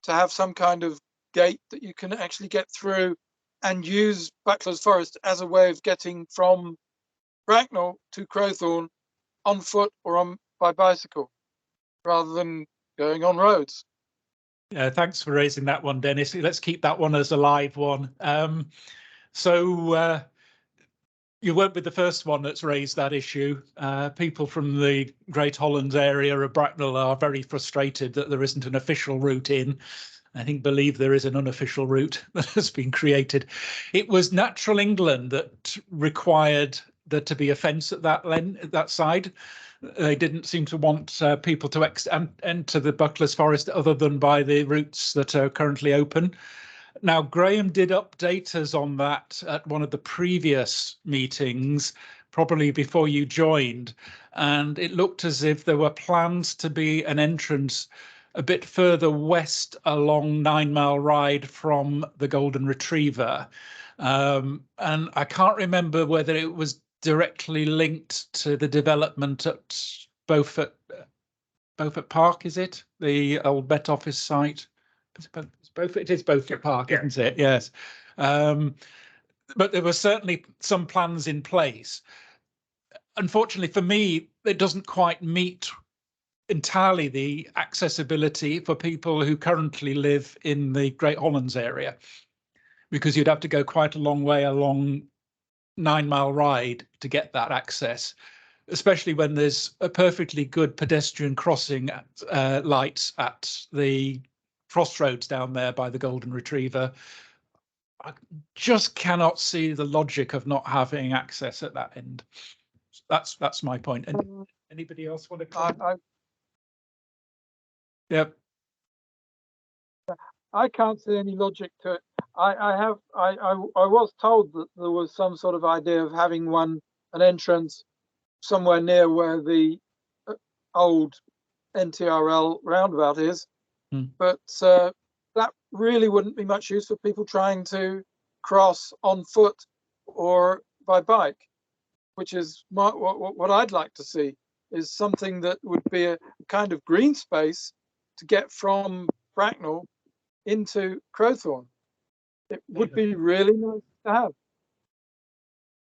to have some kind of gate that you can actually get through and use Buckler's Forest as a way of getting from Bracknell to Crowthorne on foot or by bicycle, rather than going on roads. Thanks for raising that one, Dennis. Let's keep that one as a live one. So you weren't with the first one that's raised that issue. People from the Great Hollands area of Bracknell are very frustrated that there isn't an official route in. I believe there is an unofficial route that has been created. It was Natural England that required there to be a fence at that side. They didn't seem to want people to enter the Buckler's Forest other than by the routes that are currently open. Now, Graham did update us on that at one of the previous meetings, probably before you joined, and it looked as if there were plans to be an entrance a bit further west along 9 Mile Ride from the Golden Retriever. And I can't remember whether it was directly linked to the development at Beaufort Park, is it? The old Met Office site. It is Beaufort Park, isn't it? Yes. But there were certainly some plans in place. Unfortunately for me, it doesn't quite meet entirely the accessibility for people who currently live in the Great Hollands area, because you'd have to go quite a long way along 9 Mile Ride to get that access, especially when there's a perfectly good pedestrian crossing lights at the crossroads down there by the Golden Retriever. I just cannot see the logic of not having access at that end. That's my point. And anybody else want to comment? Yep. I can't see any logic to it. I was told that there was some sort of idea of having an entrance somewhere near where the old NTRL roundabout is, but that really wouldn't be much use for people trying to cross on foot or by bike, which is what I'd like to see, is something that would be a kind of green space to get from Bracknell into Crowthorne. It would be really nice to have.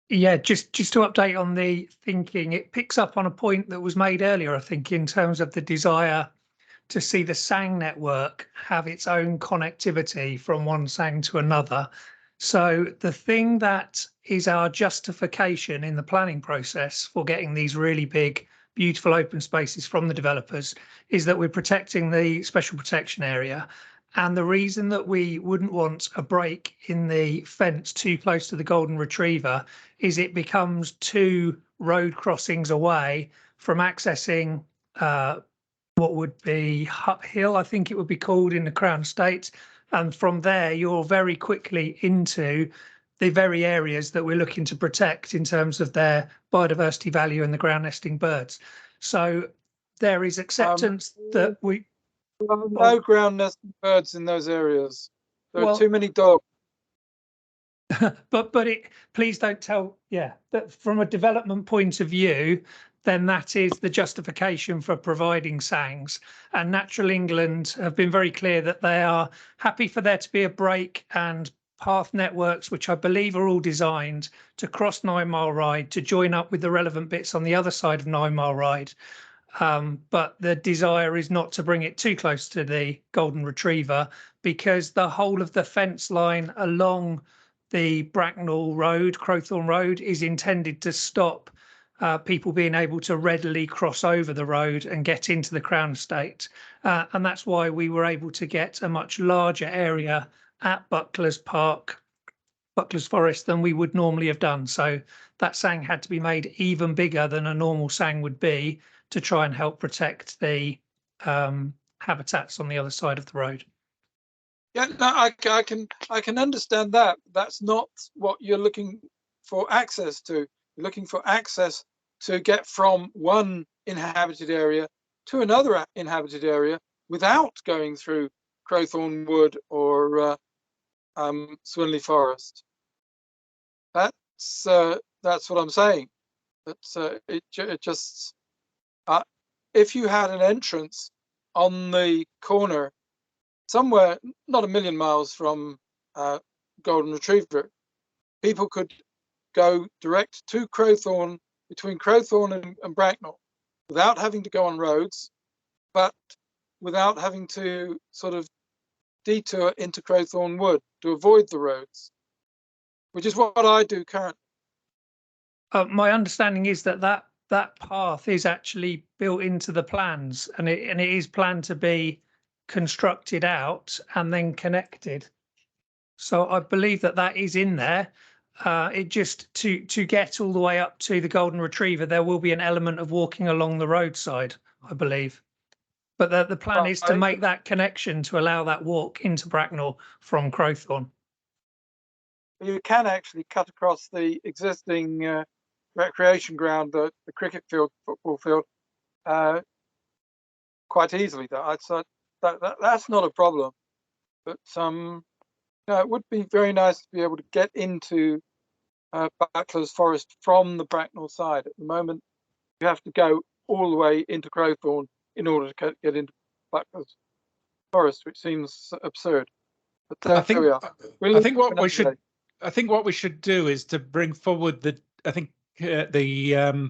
Yeah, just to update on the thinking, it picks up on a point that was made earlier, I think, in terms of the desire to see the SANG network have its own connectivity from one SANG to another. So the thing that is our justification in the planning process for getting these really big, beautiful open spaces from the developers is that we're protecting the special protection area. And the reason that we wouldn't want a break in the fence too close to the Golden Retriever is it becomes 2 road crossings away from accessing what would be Hut Hill, I think it would be called in the Crown Estate. And from there, you're very quickly into the very areas that we're looking to protect in terms of their biodiversity value and the ground nesting birds. So there is acceptance that we... No ground nesting birds in those areas. There are too many dogs. but please don't tell, that from a development point of view, then that is the justification for providing SANGs. And Natural England have been very clear that they are happy for there to be a break and path networks, which I believe are all designed to cross 9 Mile Ride to join up with the relevant bits on the other side of 9 Mile Ride. But the desire is not to bring it too close to the Golden Retriever, because the whole of the fence line along the Bracknell Road, Crowthorne Road, is intended to stop people being able to readily cross over the road and get into the Crown Estate. And that's why we were able to get a much larger area at Bucklers Forest than we would normally have done. So that SANG had to be made even bigger than a normal SANG would be to try and help protect the habitats on the other side of the road. Yeah, no, I can understand that. That's not what you're looking for access to. You're looking for access to get from one inhabited area to another inhabited area without going through Crowthorne Wood or Swinley Forest. That's what I'm saying. That it just if you had an entrance on the corner somewhere not a million miles from Golden Retriever, people could go direct to Crowthorne, between Crowthorne and Bracknell, without having to go on roads, but without having to sort of detour into Crowthorne Wood to avoid the roads, which is what I do currently. My understanding is that path is actually built into the plans, and it is planned to be constructed out and then connected. So I believe that is in there. It just to get all the way up to the Golden Retriever, there will be an element of walking along the roadside, I believe. But the plan is to make that connection to allow that walk into Bracknell from Crowthorne. You can actually cut across the existing recreation ground, the cricket field, football field, quite easily. That's not a problem. But it would be very nice to be able to get into Butlers Forest from the Bracknell side. At the moment, you have to go all the way into Crowthorne in order to get into Butlers Forest, which seems absurd. But I think there we are. I think what we should do is to bring forward the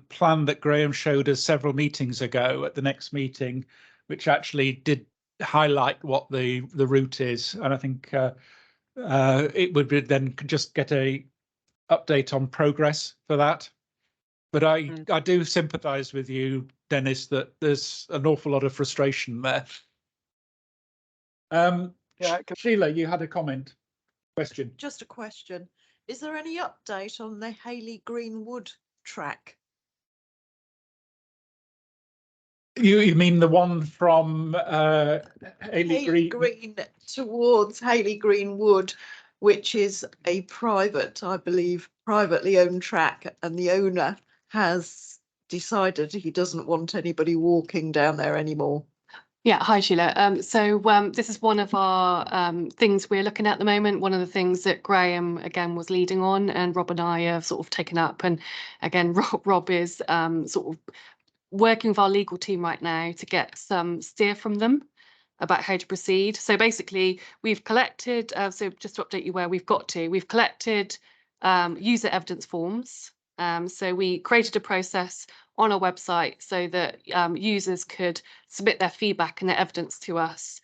plan that Graham showed us several meetings ago at the next meeting, which actually did highlight what the route is, and I think it would be then just get a update on progress for that. But I do sympathise with you, Dennis, that there's an awful lot of frustration there. Sheila, you had a question. Just a question. Is there any update on the Hayley Greenwood track? You mean the one from Hayley Green towards Hayley Greenwood, which is a private, I believe, privately owned track, and the owner has decided he doesn't want anybody walking down there anymore. Yeah, hi Sheila. So this is one of our things we're looking at the moment. One of the things that Graham again was leading on, and Rob and I have sort of taken up. And again, Rob is sort of working with our legal team right now to get some steer from them about how to proceed. So basically, we've collected. So just to update you where we've got to, we've collected user evidence forms. So we created a process on our website so that users could submit their feedback and their evidence to us,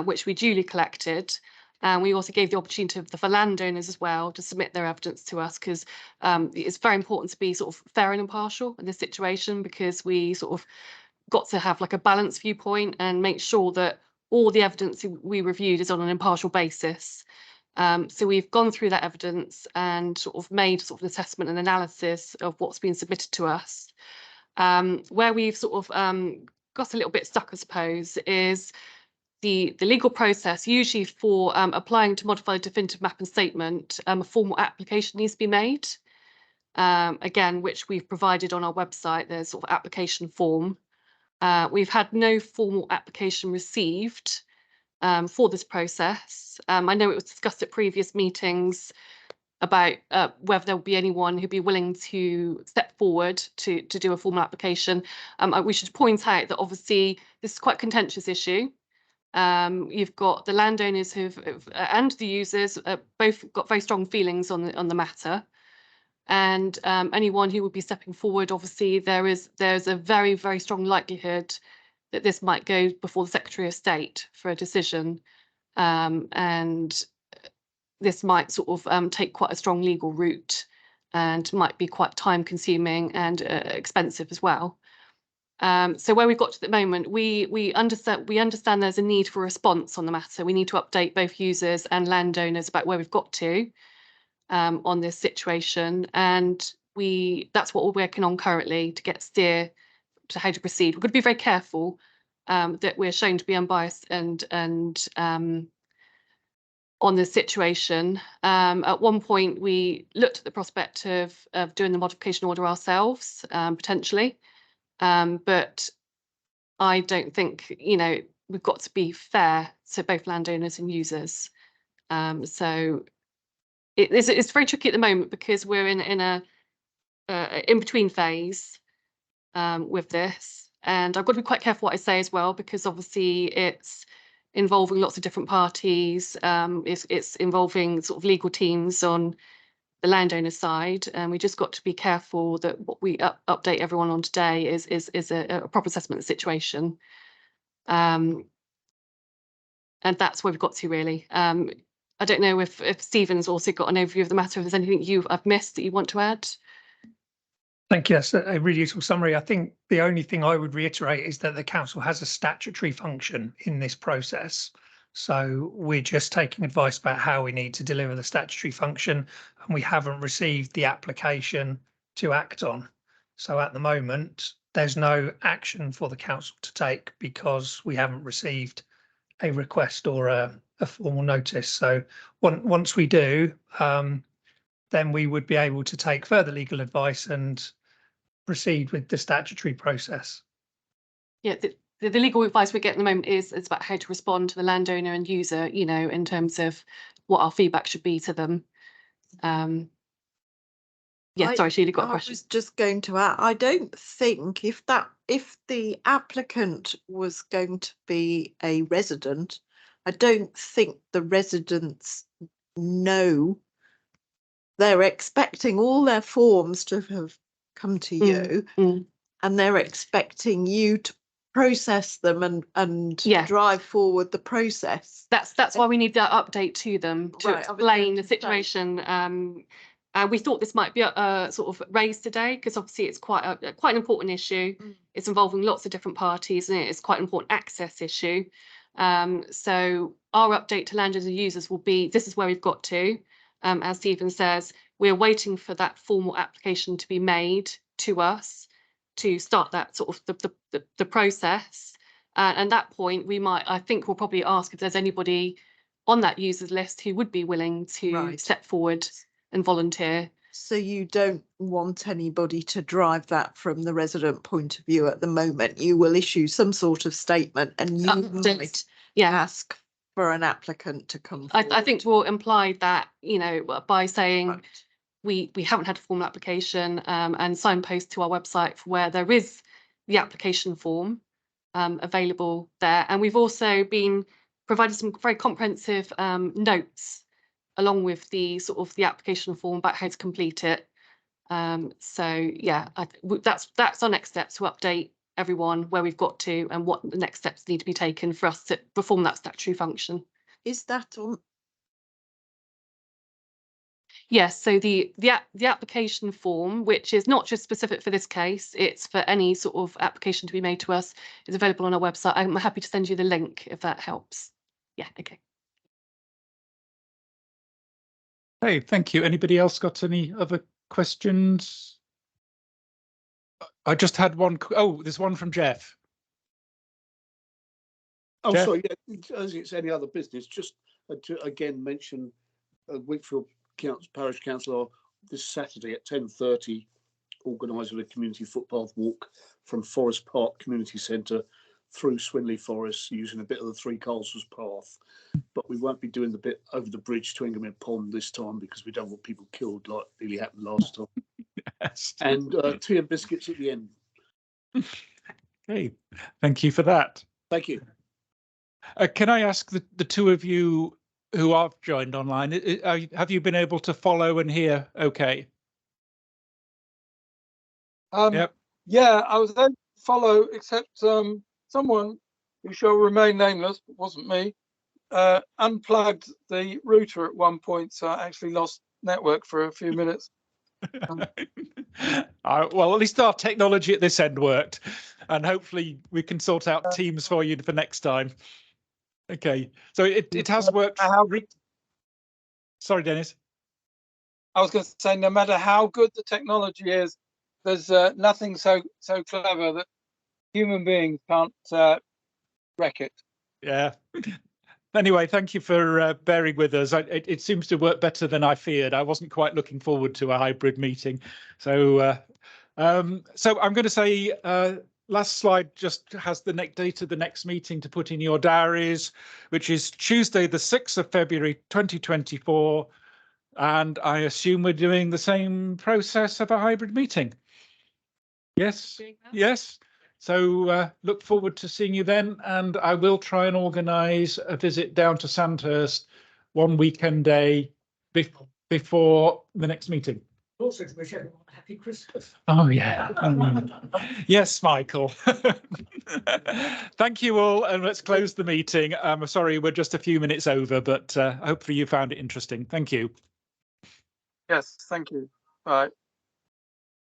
which we duly collected. And we also gave the opportunity for landowners as well to submit their evidence to us, because it's very important to be sort of fair and impartial in this situation, because we sort of got to have like a balanced viewpoint and make sure that all the evidence we reviewed is on an impartial basis. So we've gone through that evidence and sort of made sort of an assessment and analysis of what's been submitted to us. Where we've sort of got a little bit stuck, I suppose, is the legal process. Usually for applying to modify a definitive map and statement, a formal application needs to be made. Again, which we've provided on our website. There's sort of application form. We've had no formal application received for this process. I know it was discussed at previous meetings about whether there will be anyone who'd be willing to step forward to do a formal application. We should point out that obviously this is quite a contentious issue. You've got the landowners and the users both got very strong feelings on the matter, and anyone who would be stepping forward, obviously there's a very, very strong likelihood that this might go before the Secretary of State for a decision, and this might sort of take quite a strong legal route and might be quite time consuming and expensive as well. So where we've got to at the moment, we understand there's a need for a response on the matter. We need to update both users and landowners about where we've got to on this situation, and that's what we're working on currently to get steer to how to proceed. We're going to be very careful that we're shown to be unbiased and on this situation. At one point, we looked at the prospect of doing the modification order ourselves, potentially, but I don't think, we've got to be fair to both landowners and users. So it's very tricky at the moment because we're in a in-between phase with this, and I've got to be quite careful what I say as well, because obviously it's involving lots of different parties. It's involving sort of legal teams on the landowner side, and we just got to be careful that what we update everyone on today is a proper assessment of the situation. And that's where we've got to really. I don't know if Stephen's also got an overview of the matter. If there's anything I've missed that you want to add. Thank you. That's a really useful summary. I think the only thing I would reiterate is that the council has a statutory function in this process. So we're just taking advice about how we need to deliver the statutory function, and we haven't received the application to act on. So at the moment, there's no action for the council to take because we haven't received a request or a formal notice. So once we do, then we would be able to take further legal advice and proceed with the statutory process. Yeah, the legal advice we get at the moment is about how to respond to the landowner and user, you know, in terms of what our feedback should be to them. Yeah, sorry, Sheila, got a question. I was just going to add, I don't think if the applicant was going to be a resident, I don't think the residents know. They're expecting all their forms to have come to you, and they're expecting you to process them and drive forward the process. That's why we need that update to them to explain the situation. We thought this might be sort of raised today because obviously it's quite an important issue. It's involving lots of different parties and it's quite an important access issue. So our update to landowners and users will be, this is where we've got to. As Stephen says, we're waiting for that formal application to be made to us to start that sort of the process. And at that point, I think we'll probably ask if there's anybody on that users list who would be willing to step forward and volunteer. So you don't want anybody to drive that from the resident point of view at the moment. You will issue some sort of statement and you might ask for an applicant to come forward. I think we'll imply that, you know, by saying we haven't had a formal application and signpost to our website for where there is the application form available there. And we've also been provided some very comprehensive notes along with the sort of the application form about how to complete it. So yeah, that's our next step, to update everyone where we've got to and what the next steps need to be taken for us to perform that statutory function. Is that on? Yes, so the application form, which is not just specific for this case, it's for any sort of application to be made to us, is available on our website. I'm happy to send you the link if that helps. Yeah, okay. Hey, thank you. Anybody else got any other questions? I just had one. Oh, there's one from Jeff. Oh, Jeff? sorry. Yeah, as it's any other business, just to again mention Wakefield Parish Council this Saturday at 10:30 organising a community footpath walk from Forest Park Community Centre through Swinley Forest using a bit of the Three Castles path. But we won't be doing the bit over the bridge to Ingermere Pond this time because we don't want people killed like nearly happened last time. Yes. And tea and biscuits at the end. Okay, thank you for that. Thank you. Can I ask the two of you who have joined online, have you been able to follow and hear okay? Yep. Yeah, I was able to follow, except someone who shall remain nameless, but wasn't me, unplugged the router at one point, so I actually lost network for a few minutes. Well, at least our technology at this end worked, and hopefully we can sort out Teams for you for next time. Okay, so it has worked. Sorry, Dennis. I was going to say, no matter how good the technology is, there's nothing so clever that human beings can't wreck it. Yeah. Anyway, thank you for bearing with us. It seems to work better than I feared. I wasn't quite looking forward to a hybrid meeting. So I'm going to say last slide just has the date of the next meeting to put in your diaries, which is Tuesday, the 6th of February, 2024. And I assume we're doing the same process of a hybrid meeting. Yes, yes. So look forward to seeing you then, and I will try and organise a visit down to Sandhurst one weekend day before the next meeting. Also to wish everyone a happy Christmas. Oh yeah. Yes, Michael. Thank you all, and let's close the meeting. I'm sorry we're just a few minutes over, but hopefully you found it interesting. Thank you. Yes, thank you. Bye.